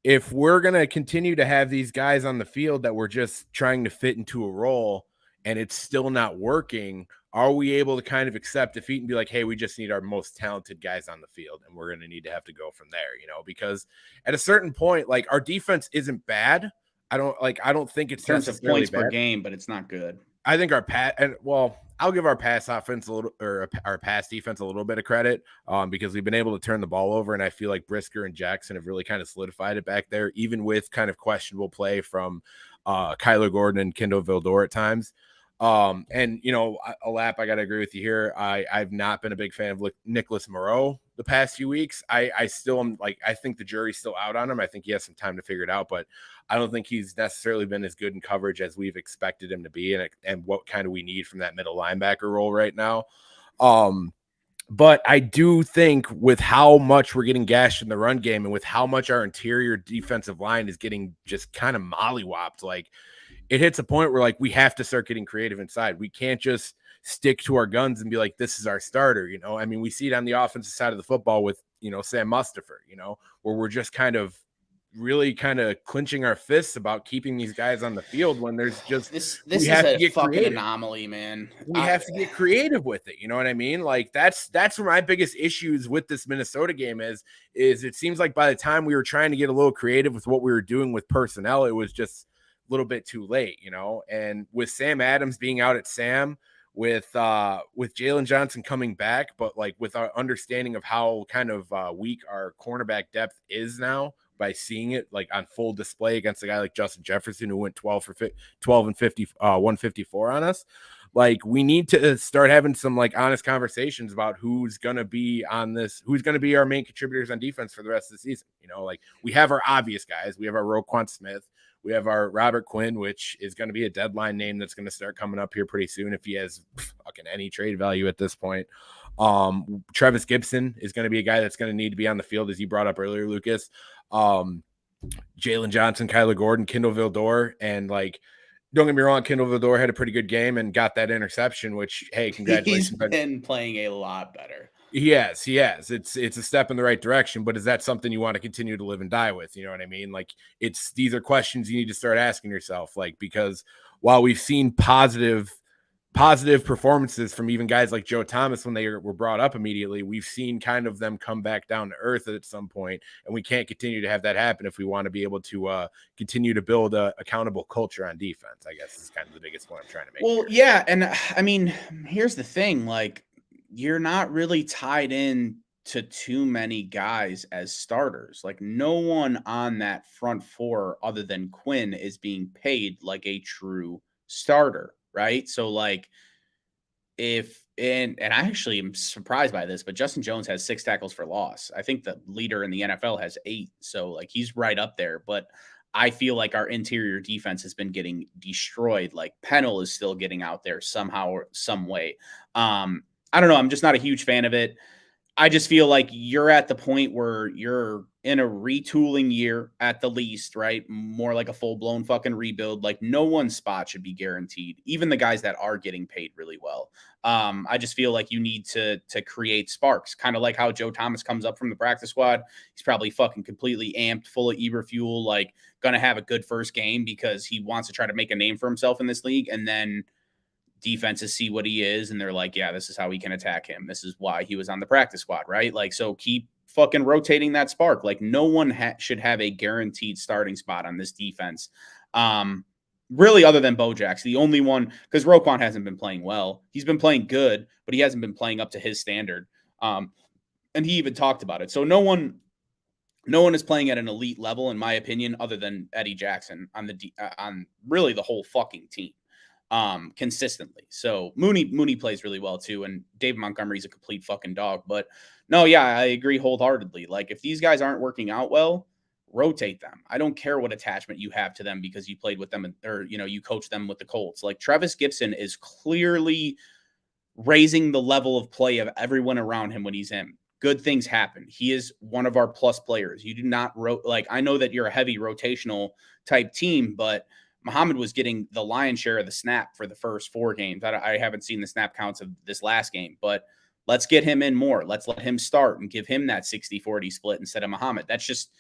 if we're going to continue to have these guys on the field that we're just trying to fit into a role and it's still not working, are we able to kind of accept defeat and be like, hey, we just need our most talented guys on the field and we're going to have to go from there, because at a certain point, like, our defense isn't bad. I don't think it's in terms of points per game, but it's not good. I think I'll give our pass offense our pass defense a little bit of credit because we've been able to turn the ball over. And I feel like Brisker and Jackson have really kind of solidified it back there, even with kind of questionable play from Kyler Gordon and Kendall Vildor at times. And Alap, I got to agree with you here. I've not been a big fan of Nicholas Moreau the past few weeks. I still am I think the jury's still out on him. I think he has some time to figure it out, but I don't think he's necessarily been as good in coverage as we've expected him to be. And what kind of we need from that middle linebacker role right now. But I do think with how much we're getting gashed in the run game and with how much our interior defensive line is getting just kind of mollywopped, like, it hits a point where, like, we have to start getting creative inside. We can't just stick to our guns and be like, this is our starter. I mean, we see it on the offensive side of the football with, Sam Mustipher, where we're just kind of really kind of clenching our fists about keeping these guys on the field when there's just, this is a fucking anomaly, man. We have to get creative with it. You know what I mean? Like, that's where my biggest issues with this Minnesota game is it seems like by the time we were trying to get a little creative with what we were doing with personnel, it was just little bit too late, and with Sam Adams being out at Sam, with Jalen Johnson coming back, but like with our understanding of how kind of weak our cornerback depth is now by seeing it like on full display against a guy like Justin Jefferson who went 12 and 50 154 on us. Like, we need to start having some like honest conversations about who's going to be our main contributors on defense for the rest of the season. Like, we have our obvious guys. We have our Roquan Smith. We have our Robert Quinn, which is going to be a deadline name that's going to start coming up here pretty soon if he has fucking any trade value at this point. Travis Gibson is going to be a guy that's going to need to be on the field, as you brought up earlier, Lucas. Jalen Johnson, Kyler Gordon, Kendall Vildor, and like, don't get me wrong, Kendall Vildor had a pretty good game and got that interception, which, hey, congratulations. He's been playing a lot better. Yes, yes. It's a step in the right direction, but is that something you want to continue to live and die with? You know what I mean? Like these are questions you need to start asking yourself, like, because while we've seen positive performances from even guys like Joe Thomas when they were brought up immediately, we've seen kind of them come back down to earth at some point, and we can't continue to have that happen if we want to be able to continue to build a accountable culture on defense. I guess is kind of the biggest point I'm trying to make. Well, here. yeah, and I mean, here's the thing, like you're not really tied in to too many guys as starters. Like no one on that front four other than Quinn is being paid like a true starter, right? So like if and I actually am surprised by this, but Justin Jones has 6 tackles for loss. I think the leader in the NFL has 8. So like he's right up there, but I feel like our interior defense has been getting destroyed. Like Pennell is still getting out there somehow or some way. I don't know. I'm just not a huge fan of it. I just feel like you're at the point where you're in a retooling year at the least, right? More like a full blown fucking rebuild. Like no one spot should be guaranteed, even the guys that are getting paid really well. I just feel like you need to create sparks, kind of like how Joe Thomas comes up from the practice squad. He's probably fucking completely amped, full of Eberfuel, like gonna have a good first game because he wants to try to make a name for himself in this league, and then defenses see what he is and they're like, yeah, this is how we can attack him. This is why he was on the practice squad, right? Like, so keep fucking rotating that spark. Like, no one should have a guaranteed starting spot on this defense. Really, other than Bojack's, the only one, because Roquan hasn't been playing well. He's been playing good, but he hasn't been playing up to his standard. And he even talked about it. So no one is playing at an elite level, in my opinion, other than Eddie Jackson on on really the whole fucking team consistently. So Mooney plays really well too, and David Montgomery's a complete fucking dog. But no, yeah, I agree wholeheartedly. Like if these guys aren't working out well, rotate them. I don't care what attachment you have to them because you played with them or you coach them with the Colts. Like Travis Gibson is clearly raising the level of play of everyone around him when he's in. Good things happen. He is one of our plus players. You do not like I know that you're a heavy rotational type team, but Muhammad was getting the lion's share of the snap for the first 4 games. I haven't seen the snap counts of this last game, but let's get him in more. Let's let him start and give him that 60-40 split instead of Muhammad. That's just,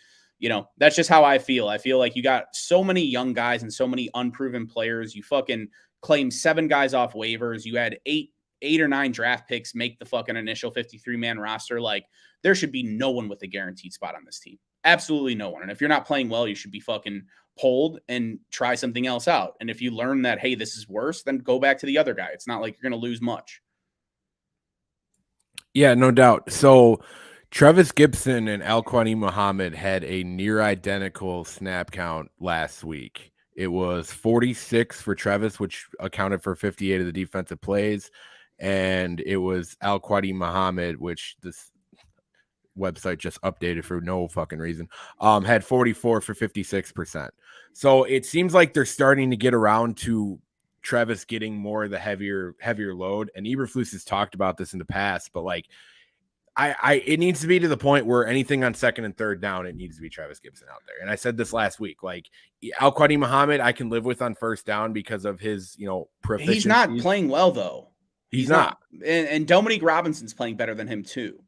that's just how I feel. I feel like you got so many young guys and so many unproven players. You fucking claimed 7 guys off waivers. You had 8 or 9 draft picks make the fucking initial 53-man roster. Like there should be no one with a guaranteed spot on this team. Absolutely no one. And if you're not playing well, you should be fucking pulled and try something else out. And if you learn that, hey, this is worse, then go back to the other guy. It's not like you're going to lose much. Yeah, no doubt. So Travis Gibson and Alquani Muhammad had a near identical snap count last week. It was 46 for Travis, which accounted for 58 of the defensive plays. And it was Alquani Muhammad, which this website just updated for no fucking reason, had 44 for 56%. So it seems like they're starting to get around to Travis getting more of the heavier load. And Eberflus has talked about this in the past, but like it needs to be to the point where anything on second and third down, it needs to be Travis Gibson out there. And I said this last week, like Alquani Muhammad, I can live with on first down because of his, proficiency. He's not playing well though. He's not. And Dominique Robinson's playing better than him too.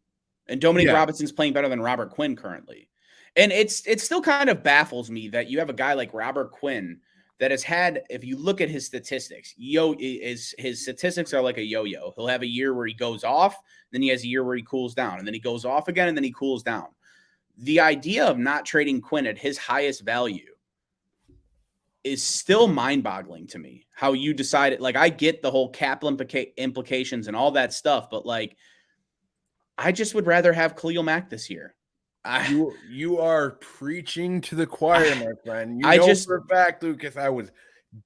And Dominique Robinson's playing better than Robert Quinn currently. And it still kind of baffles me that you have a guy like Robert Quinn that has had, if you look at his statistics, his statistics are like a yo-yo. He'll have a year where he goes off, then he has a year where he cools down, and then he goes off again, and then he cools down. The idea of not trading Quinn at his highest value is still mind-boggling to me. How you decided, like I get the whole cap implications and all that stuff, but like I just would rather have Khalil Mack this year. You are preaching to the choir, my friend. For a fact, Lucas, I was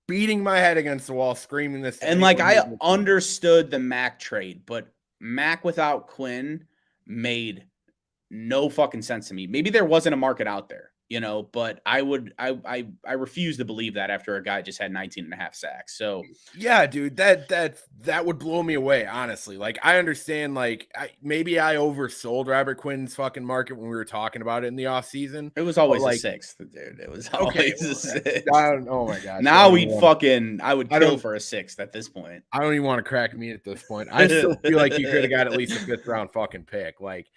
beating my head against the wall, screaming this. And like I understood the Mack trade, but Mack without Quinn made no fucking sense to me. Maybe there wasn't a market out there. but I refuse to believe that after a guy just had 19 and a half sacks. So yeah, dude, that would blow me away, honestly. Like, I understand, like, maybe I oversold Robert Quinn's fucking market when we were talking about it in the offseason, it was but always a like, sixth, dude. It was okay, always a I sixth. don't, oh my gosh, Now I would I kill don't, for a sixth at this point. I don't even want to crack me at this point. I still feel like you could have got at least a 5th round fucking pick. Like,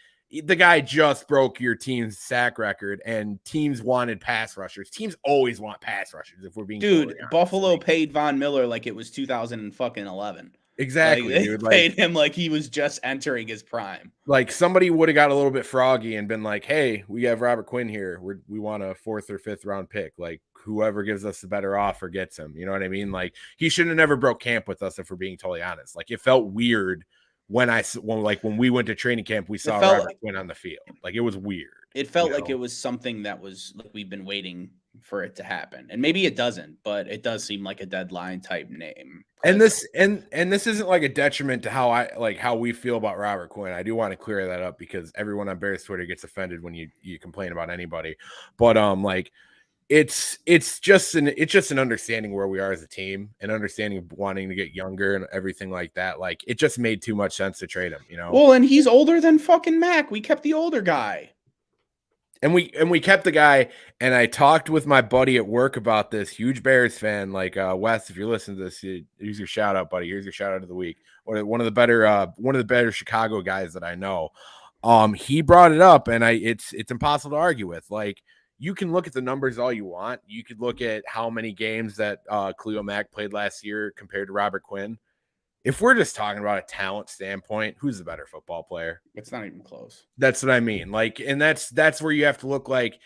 the guy just broke your team's sack record, and teams wanted pass rushers. Teams always want pass rushers, if we're being totally Dude, honest. Buffalo Like, paid Von Miller like it was 2011. Like exactly, they dude. paid him like he was just entering his prime. Like somebody would have got a little bit froggy and been like, "Hey, we have Robert Quinn here. We want a 4th or 5th round pick. Like, whoever gives us the better offer gets him." You know what I mean? Like, he shouldn't have never broke camp with us, if we're being totally honest. Like, it felt weird when we went to training camp, we saw Robert Quinn on the field. Like, it was weird. It felt like it was something that was like we've been waiting for it to happen. And maybe it doesn't, but it does seem like a deadline type name. And this isn't like a detriment to how we feel about Robert Quinn. I do want to clear that up, because everyone on Bears Twitter gets offended when you complain about anybody. But like, it's just an understanding where we are as a team, and understanding of wanting to get younger and everything like that. Like, it just made too much sense to trade him, Well, and he's older than fucking Mac. We kept the older guy. And we kept the guy. And I talked with my buddy at work about this, huge Bears fan. Like, Wes, if you're listening to this, here's your shout out, buddy. Here's your shout out of the week. One of the better Chicago guys that I know. He brought it up, and it's impossible to argue with. Like, you can look at the numbers all you want. You could look at how many games that Khalil Mack played last year compared to Robert Quinn. If we're just talking about a talent standpoint, who's the better football player? It's not even close. That's what I mean. Like, and that's where you have to look. Like,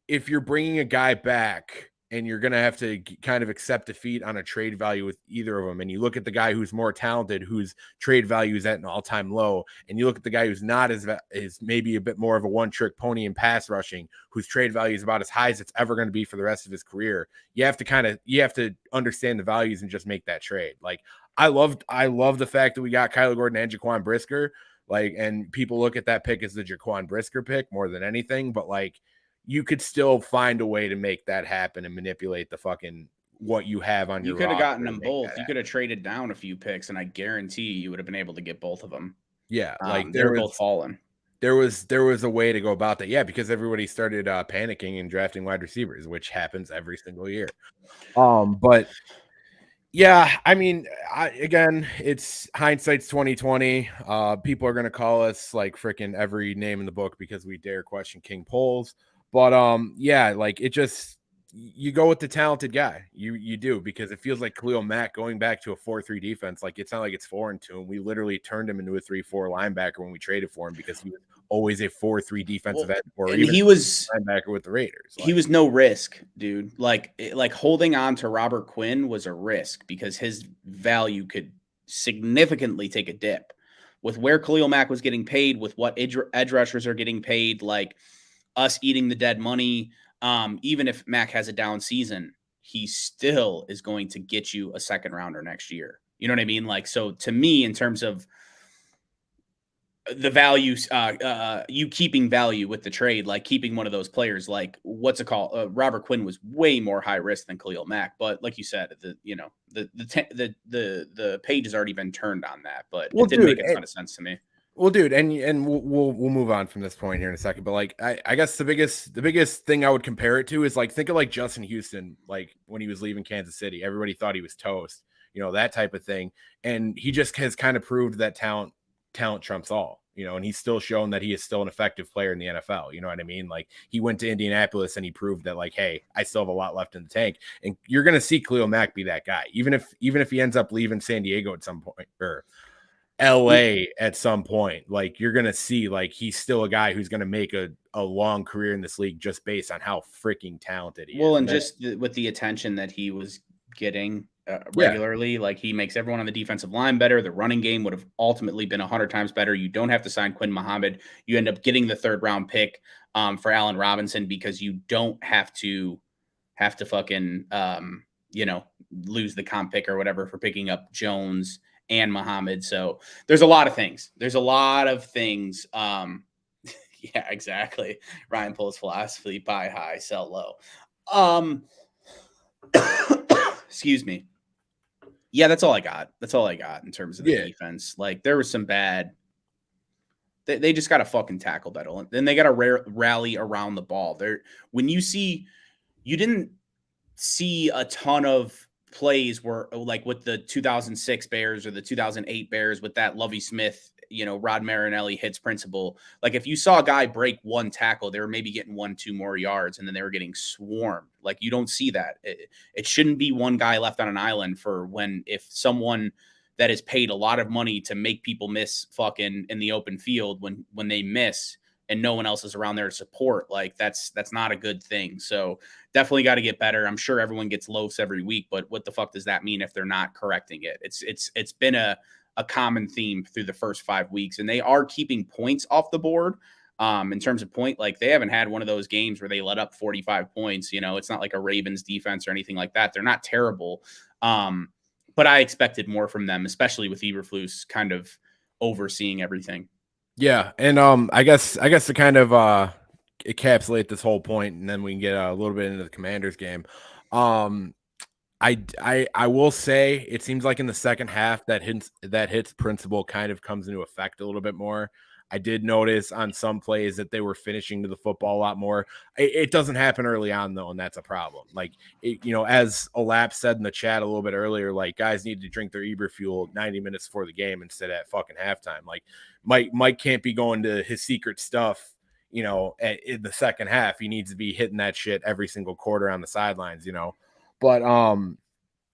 if you're bringing a guy back and you're going to have to kind of accept defeat on a trade value with either of them, and you look at the guy who's more talented, whose trade value is at an all-time low, and you look at the guy who's not is maybe a bit more of a one-trick pony in pass rushing, whose trade value is about as high as it's ever going to be for the rest of his career, you have to understand the values and just make that trade. Like, I love the fact that we got Kyler Gordon and Jaquan Brisker. Like, and people look at that pick as the Jaquan Brisker pick more than anything, but like, you could still find a way to make that happen and manipulate the fucking what you have on your roster. You could have gotten them both. You could have traded down a few picks, and I guarantee you would have been able to get both of them. Yeah, like they're both falling. There was a way to go about that. Yeah, because everybody started panicking and drafting wide receivers, which happens every single year. But yeah, I mean, again, it's hindsight's 2020. People are gonna call us like freaking every name in the book because we dare question King Poles. But yeah, like, it just, you go with the talented guy. You do, because it feels like Khalil Mack going back to a 4-3 defense. Like, it's not like it's foreign to him. We literally turned him into a 3-4 linebacker when we traded for him, because he was always a 4-3 defensive end, or even he was linebacker with the Raiders. He was no risk, dude. Like holding on to Robert Quinn was a risk, because his value could significantly take a dip with where Khalil Mack was getting paid, with what edge rushers are getting paid, like us eating the dead money. Even if Mack has a down season, he still is going to get you a second rounder next year. You know what I mean? Like, so to me, in terms of the values, you keeping value with the trade, like keeping one of those players, like what's it called? Robert Quinn was way more high risk than Khalil Mack, but like you said, the page has already been turned on that, but it didn't make a ton of sense to me. Well, dude, and we'll move on from this point here in a second, but like, I guess the biggest thing I would compare it to is, like, think of like Justin Houston, like when he was leaving Kansas City, everybody thought he was toast, that type of thing, and he just has kind of proved that talent trumps all, and he's still shown that he is still an effective player in the NFL. You know what I mean? Like, he went to Indianapolis and he proved that, like, hey, I still have a lot left in the tank, and you're gonna see Khalil Mack be that guy, even if he ends up leaving San Diego at some point, or LA at some point. Like, you're gonna see, like, he's still a guy who's gonna make a long career in this league just based on how freaking talented he is. Well, and just with the attention that he was getting regularly, like, he makes everyone on the defensive line better. The running game would have ultimately been 100 times better. You don't have to sign Quinn Muhammad. You end up getting the 3rd round pick for Allen Robinson, because you don't have to fucking lose the comp pick or whatever for picking up Jones and Muhammad. So there's a lot of things. Yeah, exactly. Ryan Poles' philosophy: buy high, sell low. Excuse me. Yeah, that's all I got. That's all I got in terms of the Yeah. defense. Like, there was some bad. They just got to fucking tackle better. Then they got to rally around the ball. When you didn't see a ton of plays where, like with the 2006 Bears or the 2008 Bears with that Lovie Smith, Rod Marinelli hits principle. Like, if you saw a guy break one tackle, they were maybe getting 1-2 more yards, and then they were getting swarmed. Like, you don't see that. It shouldn't be one guy left on an island if someone that is paid a lot of money to make people miss fucking in the open field, when they miss and no one else is around there to support, like that's not a good thing. So definitely got to get better. I'm sure everyone gets loafs every week, but what the fuck does that mean if they're not correcting it? It's been a common theme through the first 5 weeks, and they are keeping points off the board. In terms of point, like, they haven't had one of those games where they let up 45 points. It's not like a Ravens defense or anything like that. They're not terrible. But I expected more from them, especially with Eberflus kind of overseeing everything. Yeah, and I guess to kind of encapsulate this whole point, and then we can get a little bit into the Commanders game. I will say it seems like in the second half that hits principle kind of comes into effect a little bit more. I did notice on some plays that they were finishing to the football a lot more. It doesn't happen early on though, and that's a problem. Like, as Olap said in the chat a little bit earlier, like, guys need to drink their Eberfuel 90 minutes before the game instead at fucking halftime. Like, Mike can't be going to his secret stuff, in the second half. He needs to be hitting that shit every single quarter on the sidelines, But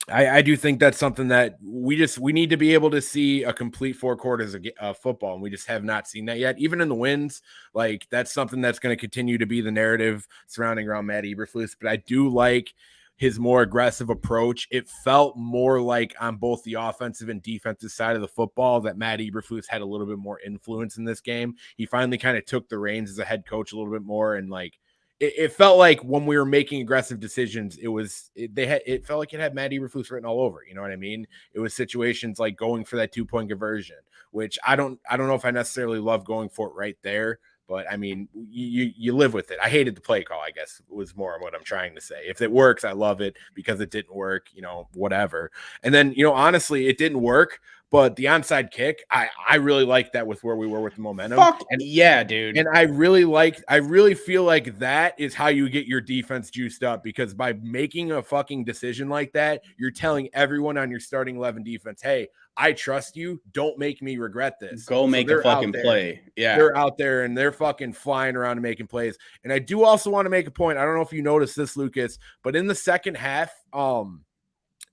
I do think that's something that we need to be able to see a complete 4 quarters of football, and we just have not seen that yet. Even in the wins, like, that's something that's going to continue to be the narrative surrounding around Matt Eberflus. But I do like his more aggressive approach. It felt more like on both the offensive and defensive side of the football that Matt Eberflus had a little bit more influence in this game. He finally kind of took the reins as a head coach a little bit more, and like, it felt like when we were making aggressive decisions, it felt like it had Matt Eberflus written all over. You know what I mean? It was situations like going for that 2-point conversion, which I don't know if I necessarily love going for it right there, but I mean, you live with it. I hated the play call, I guess, was more what I'm trying to say. If it works, I love it. Because it didn't work, whatever. And then, honestly, it didn't work. But the onside kick, I really liked that with where we were with the momentum. Yeah, dude. And I really feel like that is how you get your defense juiced up, because by making a fucking decision like that, you're telling everyone on your starting 11 defense, hey, I trust you. Don't make me regret this. Go make a fucking play. Yeah. They're out there and they're fucking flying around and making plays. And I do also want to make a point. I don't know if you noticed this, Lucas, but in the second half, it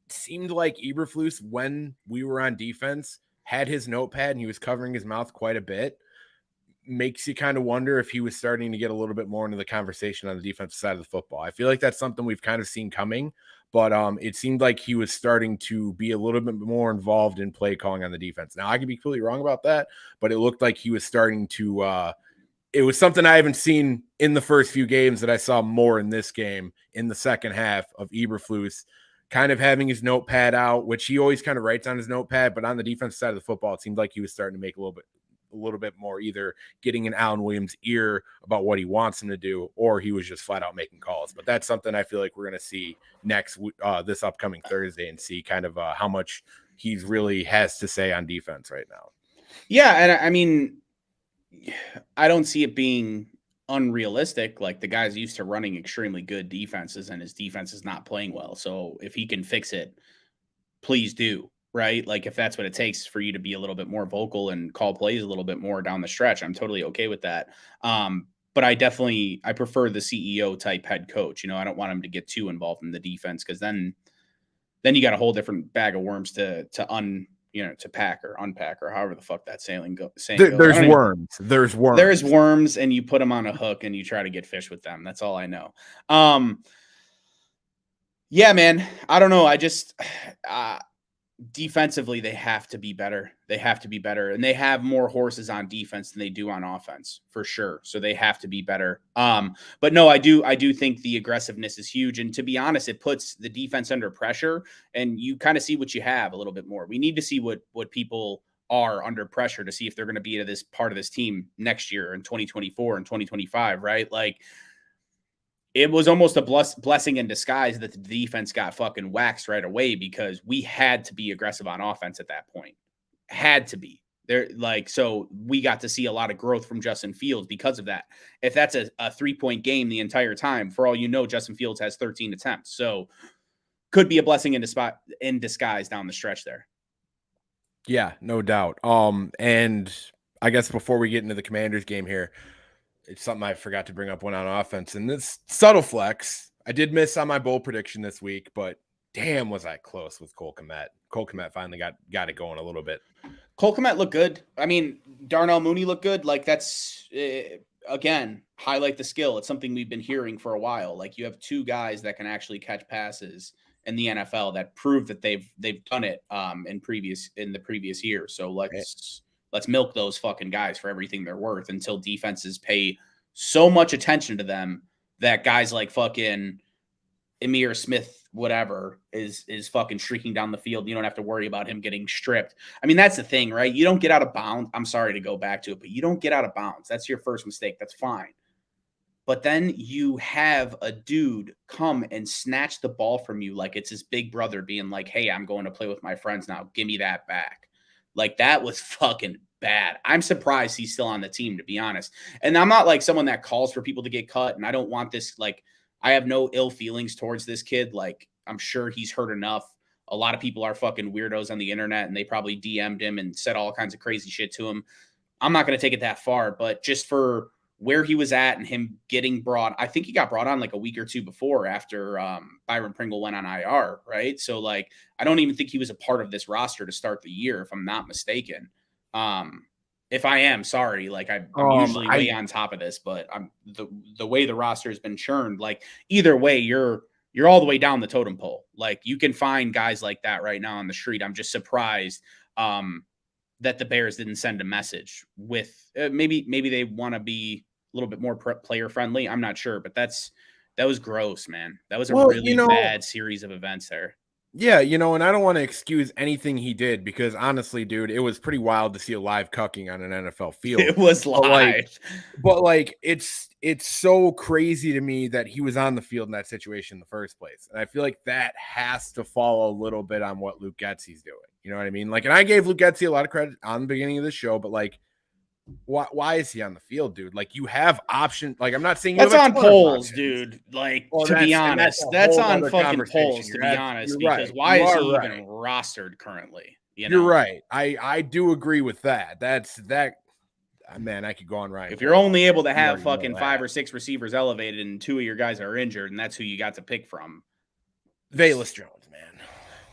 seemed like Eberflus, when we were on defense, had his notepad and he was covering his mouth quite a bit. Makes you kind of wonder if he was starting to get a little bit more into the conversation on the defensive side of the football. I feel like that's something we've kind of seen coming, but it seemed like he was starting to be a little bit more involved in play calling on the defense. Now, I could be completely wrong about that, but it looked like he was starting to it was something I haven't seen in the first few games that I saw more in this game in the second half of Eberflus kind of having his notepad out, which he always kind of writes on his notepad, but on the defensive side of the football, it seemed like he was starting to make a little bit more, either getting in Alan Williams' ear about what he wants him to do, or he was just flat out making calls. But that's something I feel like we're going to see this upcoming Thursday, and see kind of how much he really has to say on defense right now. Yeah. And I mean, I don't see it being unrealistic. Like, the guy's used to running extremely good defenses, and his defense is not playing well. So if he can fix it, please do. Right? Like, if that's what it takes for you to be a little bit more vocal and call plays a little bit more down the stretch, I'm totally okay with that. But I prefer the CEO type head coach. I don't want him to get too involved in the defense, because then you got a whole different bag of worms to pack or unpack, or however the fuck that saying goes. There's worms. There's worms. There's worms, and you put them on a hook and you try to get fish with them. That's all I know. Yeah, man. I don't know. I just defensively, they have to be better. They have to be better, and they have more horses on defense than they do on offense, for sure. So they have to be better. But no, I do think the aggressiveness is huge, and to be honest, it puts the defense under pressure, and you kind of see what you have a little bit more. We need to see what people are under pressure to see if they're going to be this part of this team next year in 2024 and 2025, right? Like, it was almost a blessing in disguise that the defense got fucking waxed right away, because we had to be aggressive on offense at that point. Had to be. There, like, so we got to see a lot of growth from Justin Fields because of that. If that's a 3-point game the entire time, for all you know, Justin Fields has 13 attempts. So could be a blessing in disguise down the stretch there. Yeah, no doubt. And I guess before we get into the Commanders game here, it's something I forgot to bring up one on offense, and this subtle flex. I did miss on my bowl prediction this week, but damn, was I close with Cole Kmet. Cole Kmet finally got it going a little bit. Cole Kmet looked good. I mean, Darnell Mooney looked good. Like, that's, again, highlight the skill. It's something we've been hearing for a while. Like, you have two guys that can actually catch passes in the NFL that prove that they've done it in the previous year. So let's milk those fucking guys for everything they're worth until defenses pay so much attention to them that guys like fucking Emir Smith, whatever, is fucking streaking down the field. You don't have to worry about him getting stripped. I mean, that's the thing, right? You don't get out of bounds. I'm sorry to go back to it, but you don't get out of bounds. That's your first mistake. That's fine. But then you have a dude come and snatch the ball from you like it's his big brother being like, hey, I'm going to play with my friends now. Give me that back. Like, that was fucking bad. I'm surprised he's still on the team, to be honest. And I'm not like someone that calls for people to get cut, and I don't want this, like, I have no ill feelings towards this kid. Like, I'm sure he's hurt enough. A lot of people are fucking weirdos on the internet, and they probably DM'd him and said all kinds of crazy shit to him. I'm not going to take it that far, but just for where he was at and him getting brought, I think he got brought on like a week or two before after Byron Pringle went on IR, right? So, like, I don't even think he was a part of this roster to start the year, if I'm not mistaken. If I am, sorry, like, I'm usually way on top of this, but I'm the way the roster has been churned, like, either way, you're all the way down the totem pole. Like, you can find guys like that right now on the street. I'm just surprised that the Bears didn't send a message with maybe they want to be a little bit more player friendly. I'm not sure, but that was gross, man. That was a really bad series of events there. Yeah, and I don't want to excuse anything he did, because honestly, dude, it was pretty wild to see a live cucking on an NFL field. It was live. But it's so crazy to me that he was on the field in that situation in the first place. And I feel like that has to fall a little bit on what Luke Getsy's doing. You know what I mean? Like, and I gave Luke Getsy a lot of credit on the beginning of the show, but like, why is he on the field, dude? Like, you have options. Like, I'm not saying that's on polls, dude. Like, to be honest, that's on fucking polls, to be honest, because why is he even rostered currently? You're right. I do agree with that. That man, I could go on right. If you're only able to have fucking 5 or 6 receivers elevated and 2 of your guys are injured, and that's who you got to pick from, Velus Jones, man.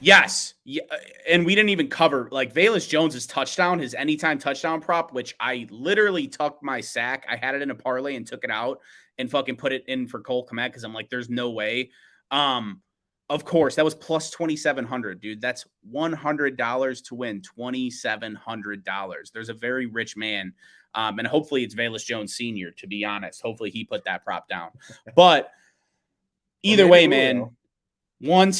Yes. Yeah. And we didn't even cover, like, Velus Jones's touchdown, his anytime touchdown prop, which I literally tucked my sack. I had it in a parlay and took it out and fucking put it in for Cole Kmet, because I'm like, there's no way. Of course, that was plus 2,700, dude. That's $100 to win $2,700. There's a very rich man. And hopefully it's Velus Jones Sr., to be honest. Hopefully he put that prop down. But either way, man, one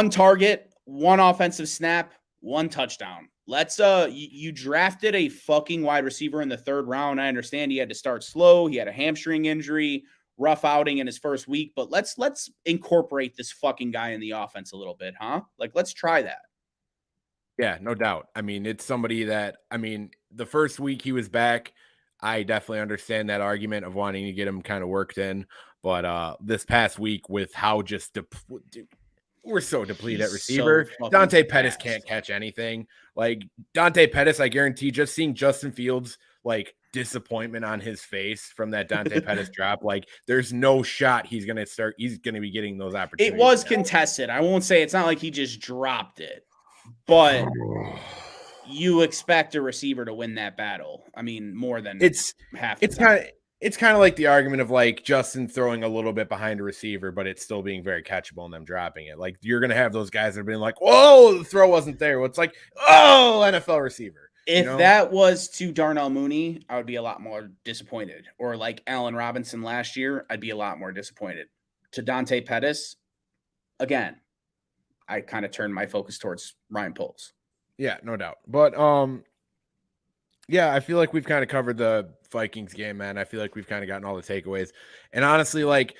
target, one offensive snap, one touchdown. Let's you drafted a fucking wide receiver in the 3rd round. I understand he had to start slow. He had a hamstring injury, rough outing in his first week, but let's incorporate this fucking guy in the offense a little bit, huh? Like, let's try that. Yeah, no doubt. I mean, it's somebody that, I mean, the first week he was back, I definitely understand that argument of wanting to get him kind of worked in, but this past week, with how just we're so depleted at receiver. So Dante Pettis can't catch anything. Like, Dante Pettis, I guarantee, just seeing Justin Fields, like, disappointment on his face from that Dante Pettis drop, like, there's no shot he's going to be getting those opportunities. It was contested. I won't say, it's not like he just dropped it, but you expect a receiver to win that battle. I mean, more than half the time. It's kind of like the argument of, like, Justin throwing a little bit behind a receiver, but it's still being very catchable and them dropping it. Like, you're going to have those guys that are being like, whoa, the throw wasn't there. Well, it's like, oh, NFL receiver. If that was to Darnell Mooney, I would be a lot more disappointed. Or like Allen Robinson last year, I'd be a lot more disappointed. To Dante Pettis, again, I kind of turned my focus towards Ryan Poles. Yeah, no doubt. But Yeah, I feel like we've kind of covered the Vikings game, man. I feel like we've kind of gotten all the takeaways. And honestly, like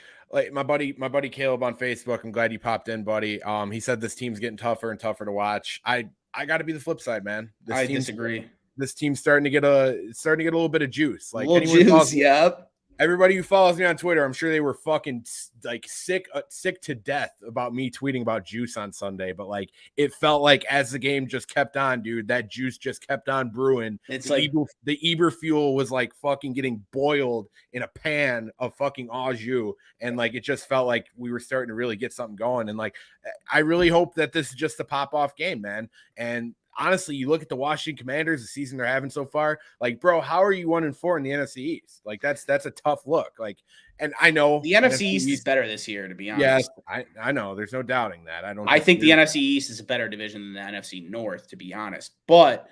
my buddy Caleb on Facebook, I'm glad you popped in, buddy. He said this team's getting tougher and tougher to watch. I got to be the flip side, man. I disagree. This team's starting to get a little bit of juice. Like Little anyone who follows juice, yep. everybody who follows me on Twitter, I'm sure they were fucking like sick to death about me tweeting about juice on Sunday. But like, it felt like as the game just kept on, dude, that juice just kept on brewing. It's The Eber fuel was like fucking getting boiled in a pan of fucking au jus, and like it just felt like we were starting to really get something going. And like, I really hope that this is just a pop off game, man. And honestly, you look at the Washington Commanders, the season they're having so far, like, bro, how are you 1-4 in the NFC East? Like, that's a tough look. Like, and I know the NFC East is better this year, to be honest. Yes, I know. There's no doubting that. I think the NFC East is a better division than the NFC North, to be honest. But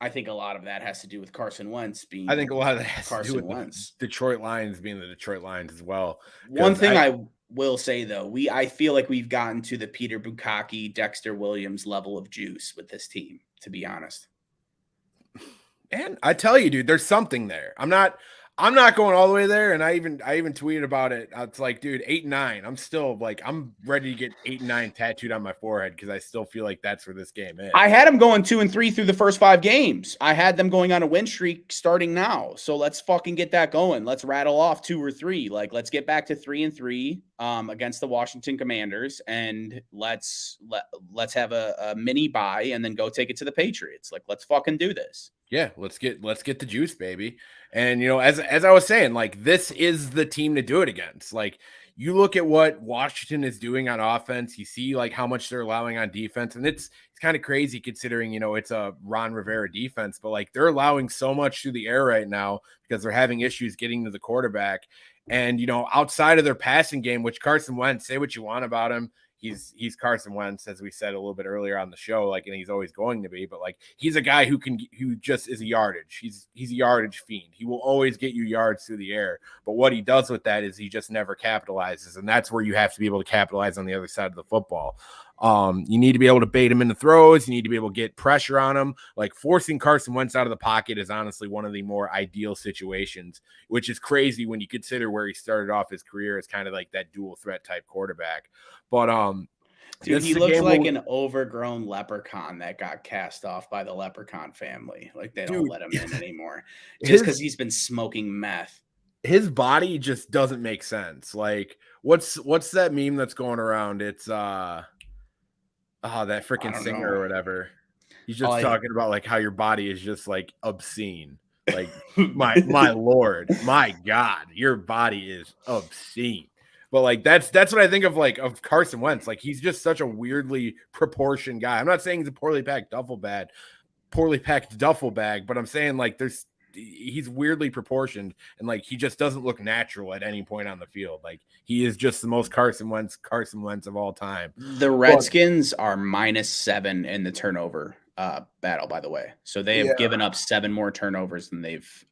I think a lot of that has to do with Carson Wentz being. I think a lot of that has Carson to do with Wentz. The Detroit Lions being the Detroit Lions as well. One thing I will say though, I feel like we've gotten to the Peter Bukaki, Dexter Williams level of juice with this team, to be honest. And I tell you, dude, there's something there. I'm not going all the way there. And I even tweeted about it. It's like, dude, 8-9. I'm still like, I'm ready to get 8-9 tattooed on my forehead because I still feel like that's where this game is. I had them going 2-3 through the first 5 games. I had them going on a win streak starting now. So let's fucking get that going. Let's rattle off 2 or 3. Like, let's get back to 3-3 against the Washington Commanders, and let's have a mini bye and then go take it to the Patriots. Like, let's fucking do this. Yeah, let's get the juice, baby. And you know, as I was saying, like, this is the team to do it against. Like, you look at what Washington is doing on offense, you see like how much they're allowing on defense, and it's kind of crazy considering, you know, it's a Ron Rivera defense, but like they're allowing so much through the air right now because they're having issues getting to the quarterback. And you know, outside of their passing game, which Carson Wentz, say what you want about him, he's Carson Wentz, as we said a little bit earlier on the show, like, and he's always going to be, but like, he's a guy who just is a yardage. He's a yardage fiend. He will always get you yards through the air. But what he does with that is he just never capitalizes. And that's where you have to be able to capitalize on the other side of the football. You need to be able to bait him in the throws. You need to be able to get pressure on him. Like, forcing Carson Wentz out of the pocket is honestly one of the more ideal situations, which is crazy when you consider where he started off his career as kind of like that dual threat type quarterback. But dude, he looks like an overgrown leprechaun that got cast off by the leprechaun family. Like, they don't let him in anymore just because he's been smoking meth. His body just doesn't make sense. Like, what's that meme that's going around? It's that freaking singer or whatever. He's just talking about like how your body is just like obscene. Like, my Lord, my God, your body is obscene. But like, that's what I think of, like, of Carson Wentz. Like, he's just such a weirdly proportioned guy. I'm not saying he's a poorly packed duffel bag, but I'm saying like he's weirdly proportioned, and like, he just doesn't look natural at any point on the field. Like, he is just the most Carson Wentz of all time. The Redskins are -7 in the turnover battle, by the way. So they have given up 7 more turnovers than they've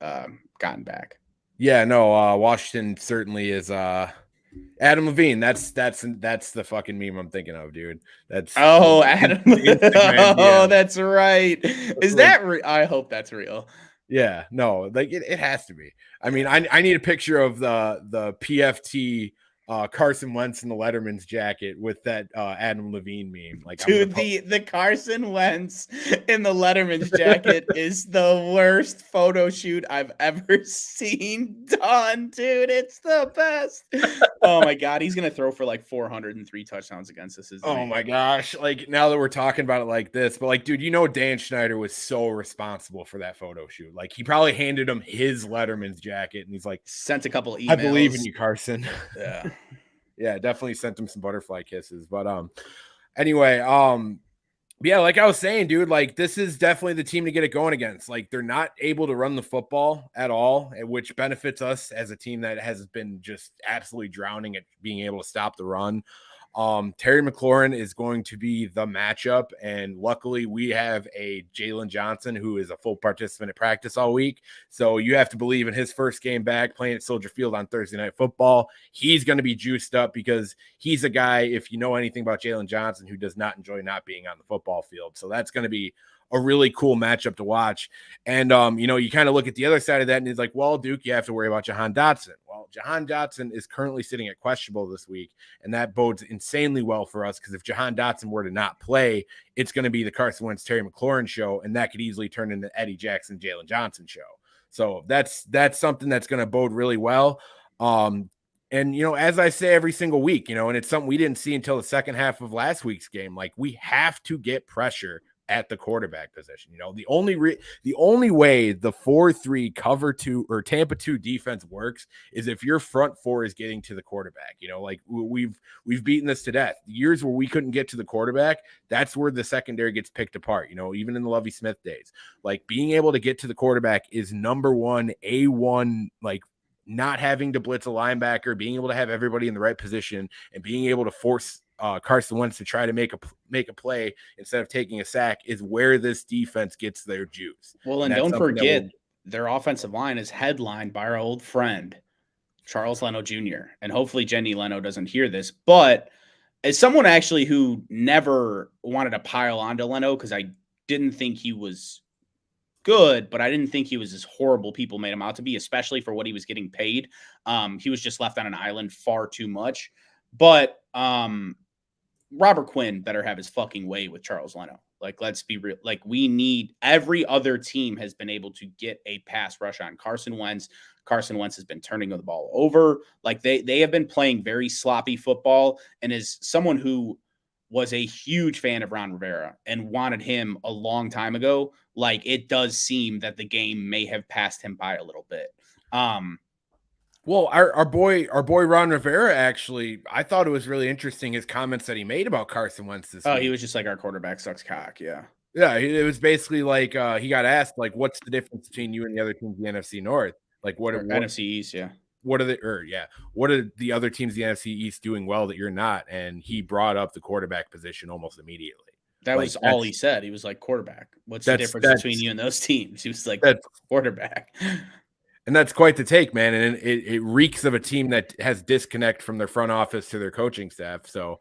gotten back. Yeah, no, Washington certainly is Adam Levine. That's the fucking meme I'm thinking of, dude. That's Adam. Oh, that's right. Is that real? I hope that's real. Yeah, no, like it has to be. I mean, I need a picture of the PFT Carson Wentz in the Letterman's jacket with that Adam Levine meme. Like, dude, the Carson Wentz in the Letterman's jacket is the worst photo shoot I've ever seen done, dude. It's the best. Oh my God, he's gonna throw for like 403 touchdowns against us. Oh my gosh, like, now that we're talking about it like this, but like, dude, you know, Dan Schneider was so responsible for that photo shoot. Like, he probably handed him his Letterman's jacket, and he's like, sent a couple emails. I believe in you, Carson. Yeah. Yeah, definitely sent him some butterfly kisses. But anyway, yeah, like I was saying, dude, like, this is definitely the team to get it going against. Like, they're not able to run the football at all, which benefits us as a team that has been just absolutely drowning at being able to stop the run. Terry McLaurin is going to be the matchup, and luckily we have a Jalen Johnson who is a full participant at practice all week. So you have to believe in his first game back playing at Soldier Field on Thursday Night Football, he's going to be juiced up because he's a guy, if you know anything about Jalen Johnson, who does not enjoy not being on the football field. So that's going to be a really cool matchup to watch. And, you kind of look at the other side of that and it's like, well, Duke, you have to worry about Jahan Dotson. Well, Jahan Dotson is currently sitting at questionable this week, and that bodes insanely well for us because if Jahan Dotson were to not play, it's going to be the Carson Wentz, Terry McLaurin show, and that could easily turn into Eddie Jackson, Jalen Johnson show. So that's something that's going to bode really well. And, as I say every single week, and it's something we didn't see until the second half of last week's game, like we have to get pressure at the quarterback position. The only way the 4-3 cover 2 or Tampa 2 defense works is if your front four is getting to the quarterback. Like we've beaten this to death. Years where we couldn't get to the quarterback, that's where the secondary gets picked apart. Even in the Lovie Smith days, like being able to get to the quarterback is number one, A1, like not having to blitz a linebacker, being able to have everybody in the right position, and being able to force Carson Wentz to try to make a play instead of taking a sack is where this defense gets their juice. Well, and don't forget, their offensive line is headlined by our old friend, Charles Leno Jr. And hopefully Jenny Leno doesn't hear this, but as someone actually who never wanted to pile onto Leno because I didn't think he was good, but I didn't think he was as horrible people made him out to be, especially for what he was getting paid. He was just left on an island far too much. But Robert Quinn better have his fucking way with Charles Leno. Like, let's be real. Like, we need every other team has been able to get a pass rush on Carson Wentz. Carson Wentz has been turning the ball over. Like, they have been playing very sloppy football. And as someone who was a huge fan of Ron Rivera and wanted him a long time ago, like, it does seem that the game may have passed him by a little bit. Well, our boy Ron Rivera, actually, I thought it was really interesting his comments that he made about Carson Wentz this week. He was just like, our quarterback sucks cock. Yeah. Yeah. It was basically like he got asked, like, what's the difference between you and the other teams in the NFC North? Like, what NFC East? Yeah. What are the other teams in the NFC East doing well that you're not? And he brought up the quarterback position almost immediately. That was all he said. He was like, quarterback. What's the difference between you and those teams? He was like, quarterback. And that's quite the take, man. And it reeks of a team that has disconnect from their front office to their coaching staff. So,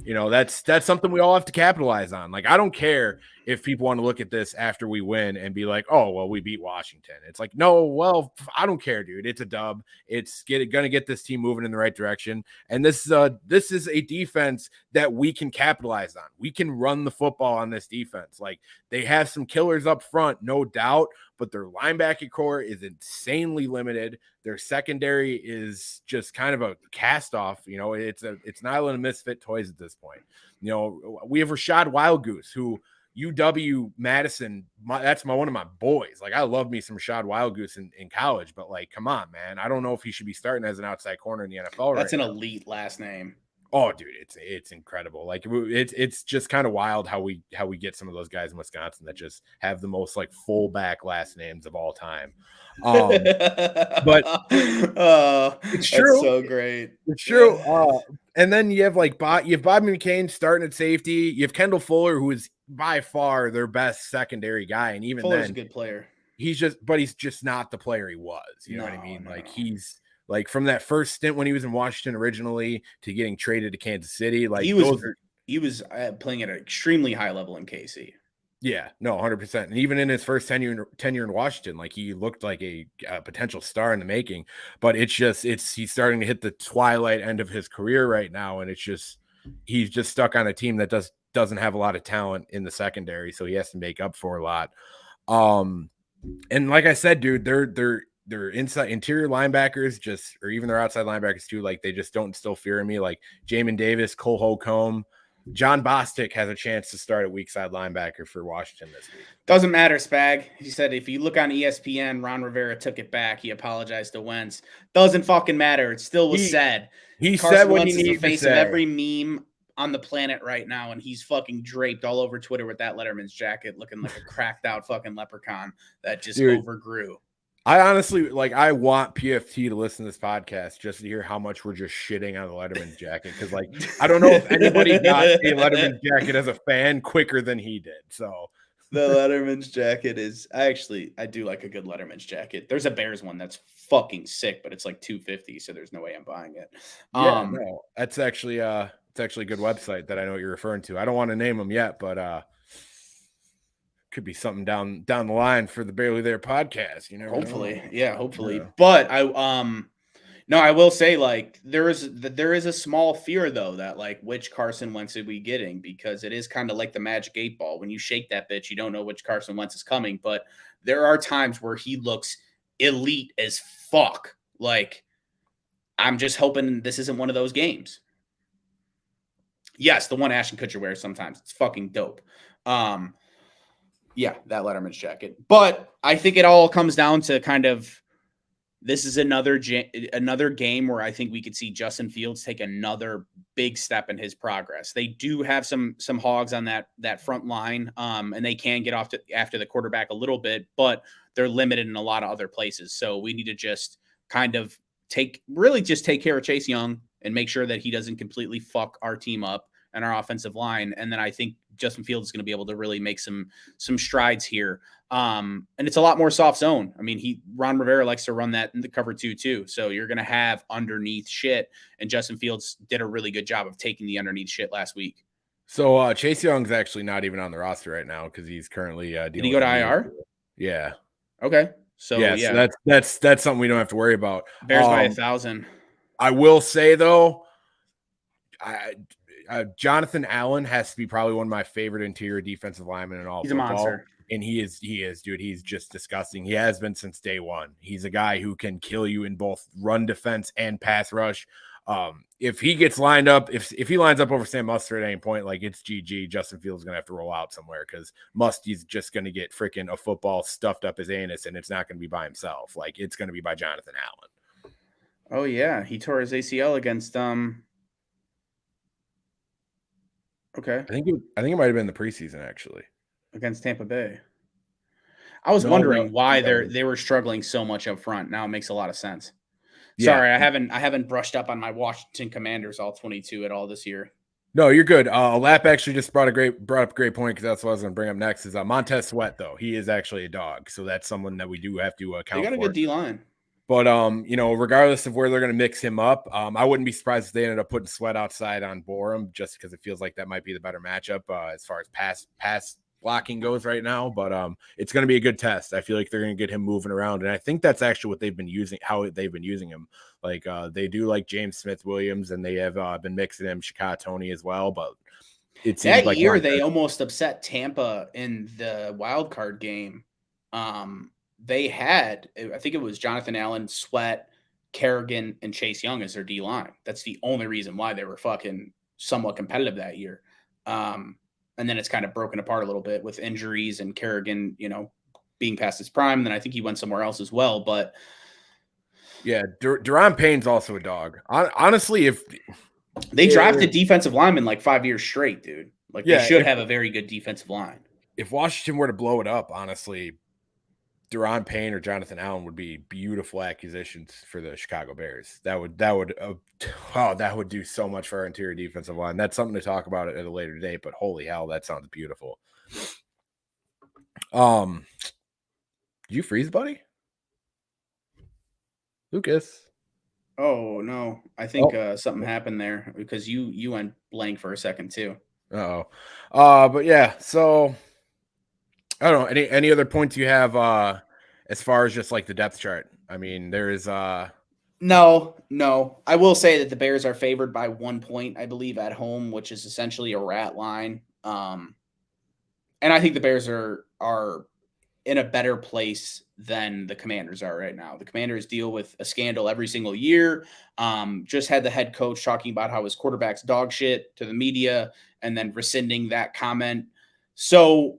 that's something we all have to capitalize on. Like, I don't care if people want to look at this after we win and be like, oh, well, we beat Washington. It's like, no, well, I don't care, dude. It's a dub. It's going to get this team moving in the right direction. And this is a defense that we can capitalize on. We can run the football on this defense. Like, they have some killers up front, no doubt, but their linebacker core is insanely limited. Their secondary is just kind of a cast off. It's an island of misfit toys at this point. We have Rashad Wildgoose, who UW Madison, that's one of my boys. Like, I love me some Rashad Wildgoose in college, but like, come on, man. I don't know if he should be starting as an outside corner in the NFL. That's an elite last name. Oh, dude, it's incredible. Like, it's just kind of wild how we get some of those guys in Wisconsin that just have the most like fullback last names of all time. But it's true. That's so great. It's true. And then you have Bobby McCain starting at safety. You have Kendall Fuller, who is by far their best secondary guy, and even Fuller's then, a good player. He's just not the player he was. You know what I mean? Like, he's. Like, from that first stint when he was in Washington originally to getting traded to Kansas City, like, he was playing at an extremely high level in KC. Yeah, no, 100%. And even in his first tenure in Washington, like, he looked like a potential star in the making. But he's starting to hit the twilight end of his career right now, and he's just stuck on a team that doesn't have a lot of talent in the secondary, so he has to make up for a lot. And like I said, dude, their interior linebackers or even their outside linebackers too, like, they just don't instill fear in me. Like, Jamin Davis, Cole Holcomb, John Bostic has a chance to start at weak side linebacker for Washington this week. Doesn't matter, Spag. He said if you look on ESPN, Ron Rivera took it back. He apologized to Wentz. Doesn't fucking matter. It still was said. He Carson said what Wentz he needed to say. is the face of every meme on the planet right now, and he's fucking draped all over Twitter with that Letterman's jacket, looking like a cracked out fucking leprechaun that just overgrew. I honestly I want PFT to listen to this podcast just to hear how much we're just shitting on the Letterman's jacket. Cause I don't know if anybody got a Letterman's jacket as a fan quicker than he did. So the Letterman's jacket is I do like a good Letterman's jacket. There's a Bears one that's fucking sick, but it's like $250, so there's no way I'm buying it. yeah, no, that's actually it's actually a good website that I know what you're referring to. I don't want to name them yet, but could be something down the line for the Barely There podcast. You know, hopefully, yeah, hopefully. Yeah. But no, I will say there is a small fear though that which Carson Wentz are we getting, because it is kind of like the magic 8 ball. When you shake that bitch, you don't know which Carson Wentz is coming. But there are times where he looks elite as fuck. I'm just hoping this isn't one of those games. Yes, the one Ashton Kutcher wears sometimes. It's fucking dope. Yeah, that Letterman's jacket. But I think it all comes down to kind of this is another game where I think we could see Justin Fields take another big step in his progress. They do have some hogs on that front line, and they can get off after the quarterback a little bit, but they're limited in a lot of other places. So we need to just kind of take care of Chase Young and make sure that he doesn't completely fuck our team up and our offensive line. And then I think Justin Fields is going to be able to really make some strides here. And it's a lot more soft zone. I mean, Ron Rivera likes to run that in the cover 2 too. So you're going to have underneath shit. And Justin Fields did a really good job of taking the underneath shit last week. So Chase Young's actually not even on the roster right now because he's currently dealing. Did he go to IR? Yeah. Okay. So yeah, so that's something we don't have to worry about. Bears by 1,000. I will say though, Jonathan Allen has to be probably one of my favorite interior defensive linemen in all He's football. A monster. And he is, dude. He's just disgusting. He has been since day one. He's a guy who can kill you in both run defense and pass rush. If he gets lined up, if he lines up over Sam Mustard at any point, it's GG. Justin Fields is gonna have to roll out somewhere because Musty's just gonna get freaking a football stuffed up his anus, and it's not gonna be by himself. It's gonna be by Jonathan Allen. Oh yeah, he tore his ACL against Okay. I think it might have been the preseason actually. Against Tampa Bay. I was wondering why they were struggling so much up front. Now it makes a lot of sense. Yeah. Sorry, I haven't brushed up on my Washington Commanders all 22 at all this year. No, you're good. Lap actually just brought up a great point because that's what I was going to bring up next. Is Montez Sweat though? He is actually a dog, so that's someone that we do have to account for. They got a good D line. But regardless of where they're going to mix him up, I wouldn't be surprised if they ended up putting Sweat outside on Borum, just because it feels like that might be the better matchup as far as pass blocking goes right now. But it's going to be a good test. I feel like they're going to get him moving around, and I think that's actually what they've been using. How they've been using him. They do like James Smith Williams, and they have been mixing him Shaka Tony as well. But it seems that year they almost upset Tampa in the wild card game. They had, I think it was Jonathan Allen, Sweat, Kerrigan, and Chase Young as their D line. That's the only reason why they were fucking somewhat competitive that year. And then it's kind of broken apart a little bit with injuries and Kerrigan, being past his prime. And then I think he went somewhere else as well. But yeah, Deron Payne's also a dog. Honestly, if they drafted defensive linemen 5 years straight, dude, they should have a very good defensive line. If Washington were to blow it up, honestly, Deron Payne or Jonathan Allen would be beautiful acquisitions for the Chicago Bears. That would do so much for our interior defensive line. That's something to talk about at a later date, but holy hell, that sounds beautiful. Did you freeze, buddy? Lucas. Oh no, I think something happened there because you went blank for a second too. But yeah, so I don't know. Any other points you have as far as just the depth chart? I mean, there is No. I will say that the Bears are favored by 1 point, I believe, at home, which is essentially a rat line. And I think the Bears are in a better place than the Commanders are right now. The Commanders deal with a scandal every single year. Just had the head coach talking about how his quarterback's dog shit to the media and then rescinding that comment. So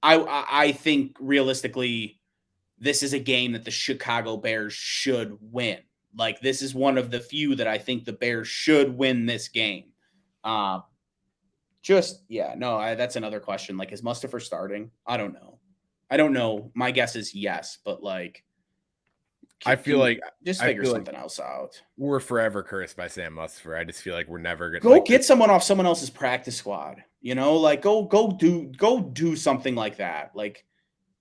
I think realistically, this is a game that the Chicago Bears should win. This is one of the few that I think the Bears should win this game. That's another question. Is Mustafa starting? I don't know. My guess is yes, but I feel like just I figure feel like something else out. we're forever cursed by Sam Mustipher. I just feel like we're never gonna Go like get someone off someone else's practice squad. Like go do something like that. Like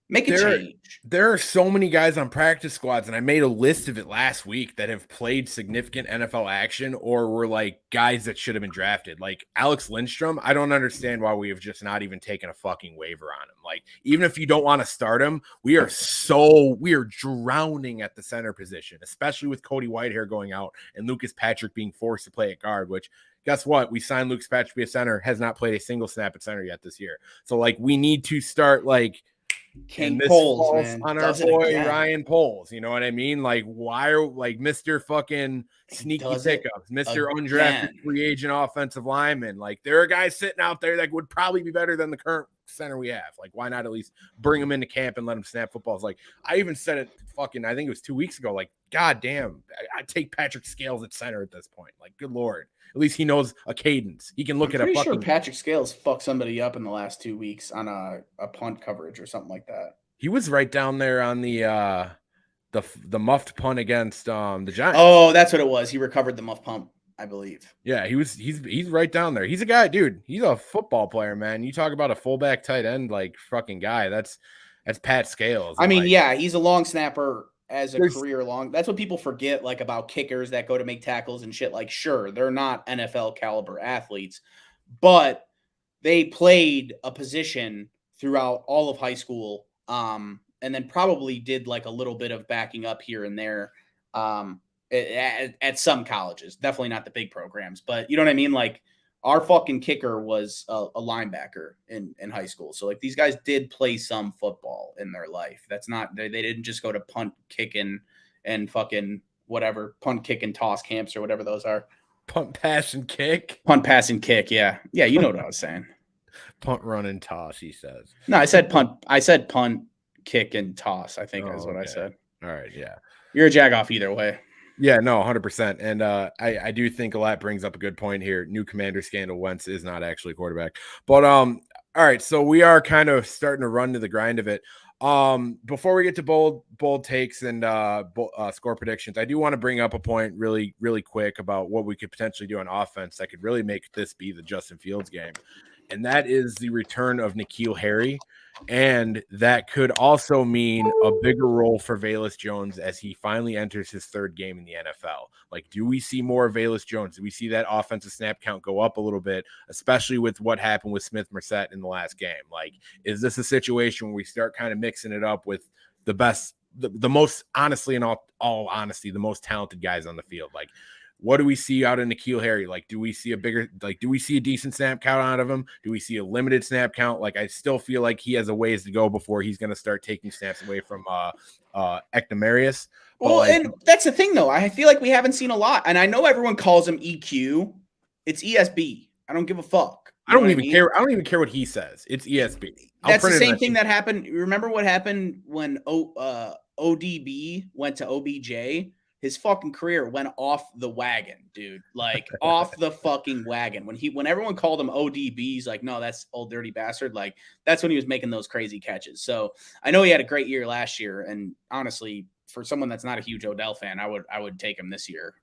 make a there change. there are so many guys on practice squads, and I made a list of it last week that have played significant NFL action or were like guys that should have been drafted. Like Alex Lindstrom, I don't understand why we have just not even taken a fucking waiver on him. Like, even if you don't want to start him, we are drowning at the center position, especially with Cody Whitehair going out and Lucas Patrick being forced to play at guard, which guess what? We signed Lucas Patrick to be a center, has not played a single snap at center yet this year. So like we need to start like King and this Poles, falls man, on our does it boy again. Ryan Poles. You know what I mean? Like, why are like Mr. fucking sneaky pickups, Mr. Undrafted free agent offensive lineman? Like, there are guys sitting out there that would probably be better than the current center we have. Like, why not at least bring them into camp and let them snap footballs? Like, I even said it fucking, I think it was 2 weeks ago. Like, god damn, I take Patrick Scales at center at this point. Like, good lord. At least he knows a cadence. He can look at a fucking. Sure Patrick Scales fucked somebody up in the last 2 weeks on a punt coverage or something like that. He was right down there on the muffed punt against the Giants. Oh, that's what it was. He recovered the muff punt, I believe. Yeah, he's right down there. He's a guy, dude. He's a football player, man. You talk about a fullback tight end like fucking guy. That's Pat Scales. I mean, like, yeah, he's a long snapper as a career long. That's what people forget, like about kickers that go to make tackles and shit. Like, sure, they're not NFL caliber athletes, but they played a position throughout all of high school, and then probably did like a little bit of backing up here and there at some colleges. Definitely not the big programs, but you know what I mean? Like, our fucking kicker was a linebacker in high school. So like these guys did play some football in their life. That's not, they didn't just go to punt, kicking and fucking whatever, punt, kick and toss camps or whatever those are. Punt, pass, and kick. Punt, pass, and kick. Yeah. Yeah. You know what I was saying. Punt, run, and toss, he says. No, I said punt. I said punt, kick, and toss, I think is what I said. All right. Yeah. You're a jag-off either way. Yeah, no, 100%. And I do think Alette brings up a good point here. New commander scandal. Wentz is not actually quarterback. But all right, so we are kind of starting to run to the grind of it. Before we get to bold takes and score predictions, I do want to bring up a point really, really quick about what we could potentially do on offense that could really make this be the Justin Fields game. And that is the return of N'Keal Harry. And that could also mean a bigger role for Velus Jones as he finally enters his third game in the NFL. Like, do we see more of Velus Jones? Do we see that offensive snap count go up a little bit, especially with what happened with Smith-Marsette in the last game? Like, is this a situation where we start kind of mixing it up with the best, the most, honestly, in all honesty, the most talented guys on the field? Like, what do we see out of N'Keal Harry? Like, do we see a decent snap count out of him? Do we see a limited snap count? Like, I still feel like he has a ways to go before he's going to start taking snaps away from Ectomarius. Well, and that's the thing, though. I feel like we haven't seen a lot. And I know everyone calls him EQ. It's ESB. I don't give a fuck. I don't even care. I don't even care what he says. It's ESB. That's the same thing that happened. Remember what happened when ODB went to OBJ? His fucking career went off the wagon, dude. Like, off the fucking wagon. When everyone called him ODB, he's like, no, that's old dirty bastard. Like, that's when he was making those crazy catches. So I know he had a great year last year. And honestly, for someone that's not a huge Odell fan, I would take him this year.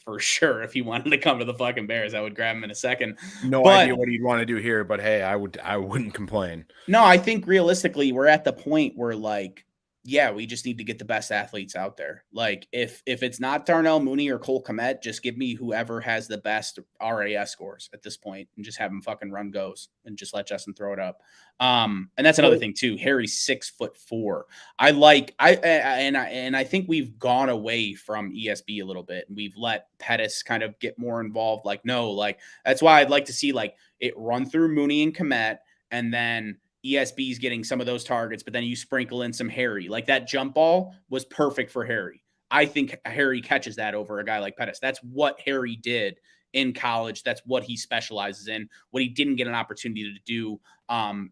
For sure. If he wanted to come to the fucking Bears, I would grab him in a second. No idea what he'd want to do here, but hey, I wouldn't complain. No, I think realistically, we're at the point where, like, yeah, we just need to get the best athletes out there. Like, if it's not Darnell Mooney or Cole Kmet, just give me whoever has the best RAS scores at this point and just have him fucking run goes and just let Justin throw it up. And that's another thing too. Harry's 6'4". I think we've gone away from ESB a little bit and we've let Pettis kind of get more involved. Like, no, like that's why I'd like to see like it run through Mooney and Kmet and then ESB's getting some of those targets, but then you sprinkle in some Harry. Like that jump ball was perfect for Harry. I think Harry catches that over a guy like Pettis. That's what Harry did in college. That's what he specializes in, what he didn't get an opportunity to do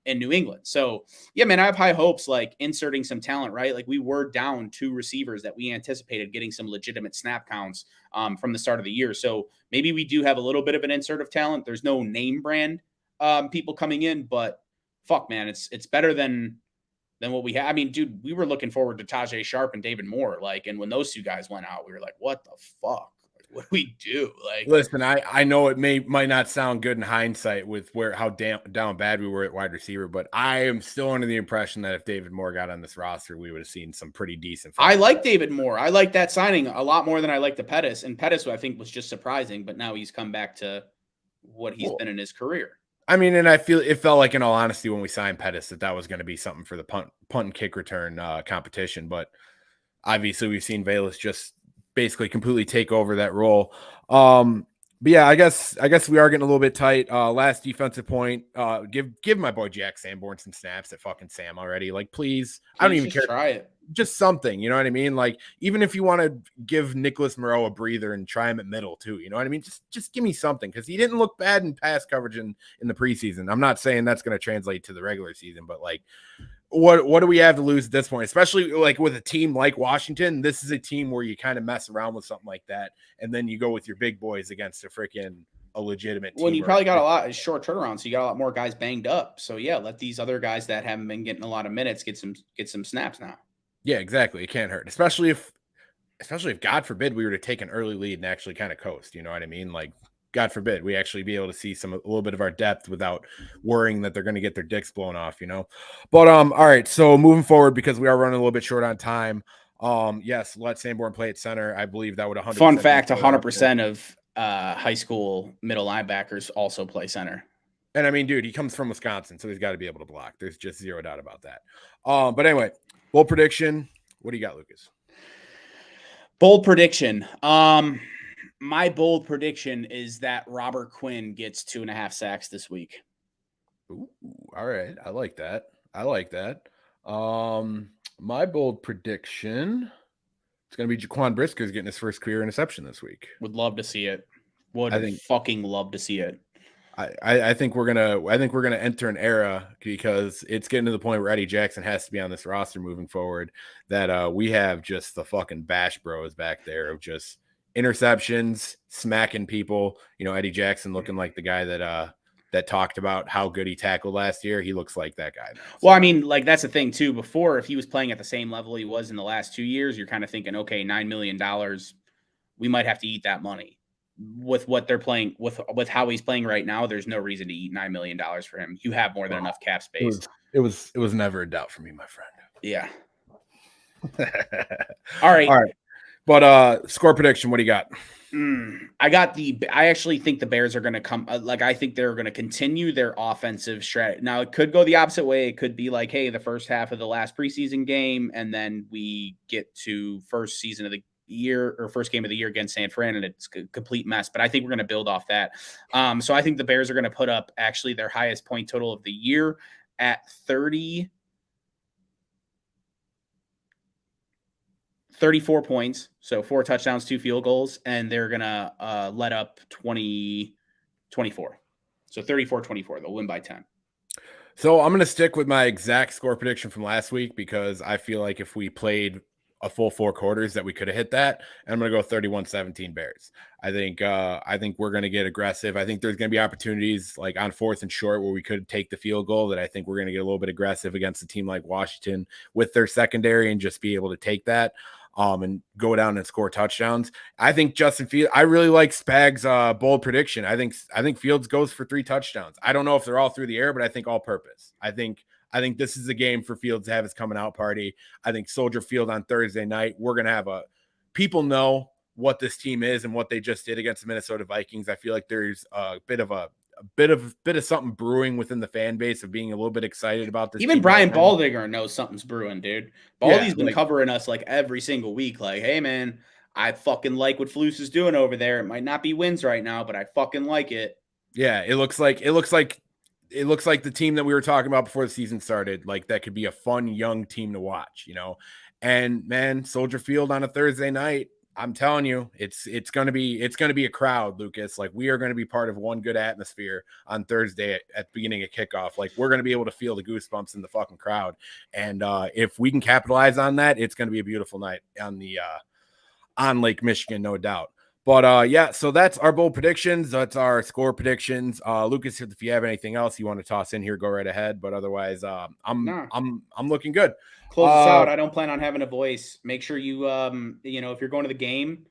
in New England. So, yeah, man, I have high hopes, like inserting some talent, right? Like we were down 2 receivers that we anticipated getting some legitimate snap counts from the start of the year. So maybe we do have a little bit of an insert of talent. There's no name brand people coming in, but fuck, man, it's better than than what we had. I mean, dude, we were looking forward to Tajay Sharp and David Moore. Like, and when those two guys went out, we were like, what the fuck? Like, what do we do? Like, listen, I know it might not sound good in hindsight with how down bad we were at wide receiver, but I am still under the impression that if David Moore got on this roster, we would have seen some pretty decent. I like David Moore. I like that signing a lot more than I like the Pettis. And Pettis, I think, was just surprising, but now he's come back to what he's been in his career. I mean, and I feel it felt like, in all honesty, when we signed Pettis, that was going to be something for the punt and kick return competition. But obviously, we've seen Velus just basically completely take over that role. But yeah, I guess we are getting a little bit tight. Last defensive point, give my boy Jack Sanborn some snaps at fucking Sam already. Like, please, I don't even care. Try it. Just something, you know what I mean? Like, even if you want to give Nicholas Moreau a breather and try him at middle too, you know what I mean? Just give me something, because he didn't look bad in pass coverage in the preseason. I'm not saying that's going to translate to the regular season, but like, what do we have to lose at this point? Especially like with a team like Washington, this is a team where you kind of mess around with something like that, and then you go with your big boys against a legitimate team. Well, you probably got a lot of short turnaround, so you got a lot more guys banged up. So yeah, let these other guys that haven't been getting a lot of minutes get some snaps now. Yeah, exactly. It can't hurt, especially if God forbid we were to take an early lead and actually kind of coast. You know what I mean? Like, God forbid we actually be able to see a little bit of our depth without worrying that they're going to get their dicks blown off, you know? But, all right. So moving forward, because we are running a little bit short on time. Yes, let Sanborn play at center. I believe that would 100%. Fun fact, 100% of high school middle linebackers also play center. And I mean, dude, he comes from Wisconsin, so he's got to be able to block. There's just zero doubt about that. But anyway, bold prediction. What do you got, Lucas? Bold prediction. My bold prediction is that Robert Quinn gets 2.5 sacks this week. Ooh, all right. I like that. My bold prediction, it's going to be Jaquan Brisker's getting his first career interception this week. Would love to see it. Fucking love to see it. I think we're gonna enter an era, because it's getting to the point where Eddie Jackson has to be on this roster moving forward, that we have just the fucking bash bros back there of just interceptions, smacking people. You know, Eddie Jackson looking like the guy that talked about how good he tackled last year. He looks like that guy now. So. Well, I mean, like, that's the thing too. Before, if he was playing at the same level he was in the last 2 years, you're kind of thinking, okay, $9 million, we might have to eat that money. With what they're playing, with how he's playing right now, there's no reason to eat $9 million for him. You have more than enough cap space. It was never a doubt for me, my friend. Yeah. All right. But score prediction, what do you got? I actually think the Bears are going to come. I think they're going to continue their offensive strategy. Now, it could go the opposite way. It could be like, hey, the first half of the last preseason game, and then we get to first season of the year or first game of the year against San Fran, and it's a complete mess. But I think we're going to build off that. So I think the Bears are going to put up actually their highest point total of the year at 34 points. So 4 touchdowns, 2 field goals, and they're going to let up 24. So 34-24. They'll win by 10. So I'm going to stick with my exact score prediction from last week, because I feel like if we played a full 4 quarters that we could have hit that. And I'm going to go 31-17 Bears. I think we're going to get aggressive. I think there's going to be opportunities like on 4th and short where we could take the field goal, that I think we're going to get a little bit aggressive against a team like Washington with their secondary and just be able to take that and go down and score touchdowns. I think Justin Fields, I really like Spag's bold prediction. I think Fields goes for 3 touchdowns. I don't know if they're all through the air, but I think all purpose. I think this is a game for Fields to have his coming out party. I think Soldier Field on Thursday night, we're going to have people know what this team is and what they just did against the Minnesota Vikings. I feel like there's a bit of something brewing within the fan base of being a little bit excited about this. Even Brian Baldinger knows something's brewing, dude. Baldy's been covering us like every single week. Like, hey man, I fucking like what Flus is doing over there. It might not be wins right now, but I fucking like it. Yeah, it looks like the team that we were talking about before the season started. Like, that could be a fun young team to watch, you know. And man, Soldier Field on a Thursday night, I'm telling you, it's gonna be a crowd, Lucas. Like, we are going to be part of one good atmosphere on Thursday at the beginning of kickoff. Like, we're going to be able to feel the goosebumps in the fucking crowd. And if we can capitalize on that, it's going to be a beautiful night on Lake Michigan, no doubt. But yeah, so that's our bold predictions. That's our score predictions. Lucas, if you have anything else you want to toss in here, go right ahead. But otherwise, I'm looking good. Close us out. I don't plan on having a voice. Make sure you if you're going to the game,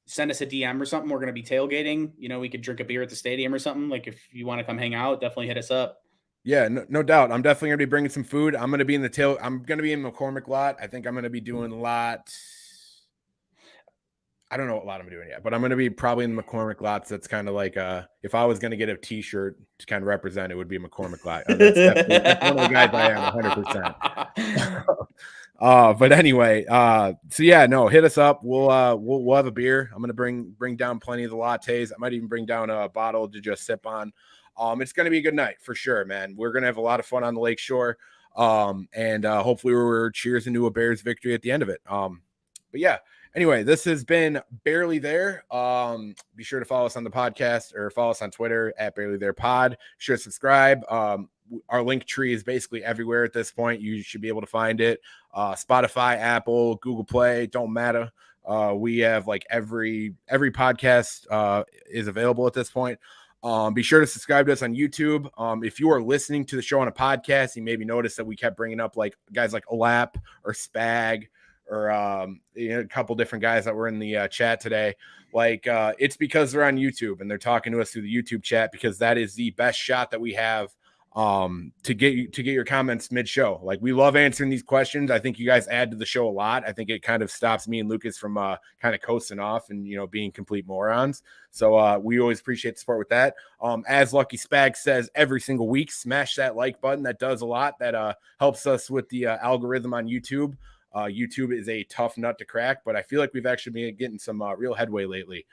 send us a DM or something. We're going to be tailgating. We could drink a beer at the stadium or something. Like if you want to come hang out, definitely hit us up. Yeah, no doubt. I'm definitely gonna be bringing some food. I'm gonna be in McCormick lot. I think I'm gonna be doing a lot. I don't know what lot I'm doing yet, but I'm gonna be probably in the McCormick lots. That's kind of like if I was gonna get a T-shirt to kind of represent, it would be a McCormick lot. That's one of the guys I am 100%. But anyway, so yeah, no, hit us up. We'll have a beer. I'm gonna bring down plenty of the lattes. I might even bring down a bottle to just sip on. It's gonna be a good night for sure, man. We're gonna have a lot of fun on the lake shore. And hopefully we're cheers into a Bears victory at the end of it. But yeah. Anyway, this has been Barely There. Be sure to follow us on the podcast or follow us on Twitter at Barely There Pod. Be sure to subscribe. Our link tree is basically everywhere at this point. You should be able to find it. Spotify, Apple, Google Play, don't matter. We have like every podcast is available at this point. Be sure to subscribe to us on YouTube. If you are listening to the show on a podcast, you maybe notice that we kept bringing up like guys like Olap or Spag or a couple different guys that were in the chat today. Like it's because they're on YouTube and they're talking to us through the YouTube chat, because that is the best shot that we have to get your comments mid-show. Like, we love answering these questions. I think you guys add to the show a lot. I think it kind of stops me and Lucas from kind of coasting off and being complete morons. So we always appreciate the support with that. As Lucky Spag says every single week, smash that like button. That does a lot. That helps us with the algorithm on YouTube. YouTube is a tough nut to crack, but I feel like we've actually been getting some real headway lately.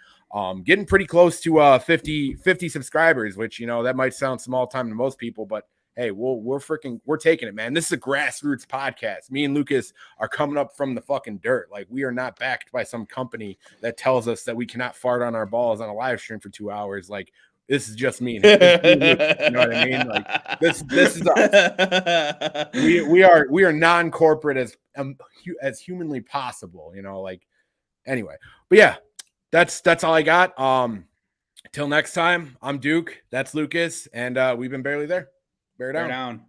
Getting pretty close to 50 subscribers, which, that might sound small time to most people, but hey, we're taking it, man. This is a grassroots podcast. Me and Lucas are coming up from the fucking dirt. Like, we are not backed by some company that tells us that we cannot fart on our balls on a live stream for 2 hours. Like, this is just me. You know what I mean? Like, this is us. We are non-corporate as humanly possible. Anyway. But yeah, that's all I got. Till next time, I'm Duke. That's Lucas, and we've been Barely There. Bear down.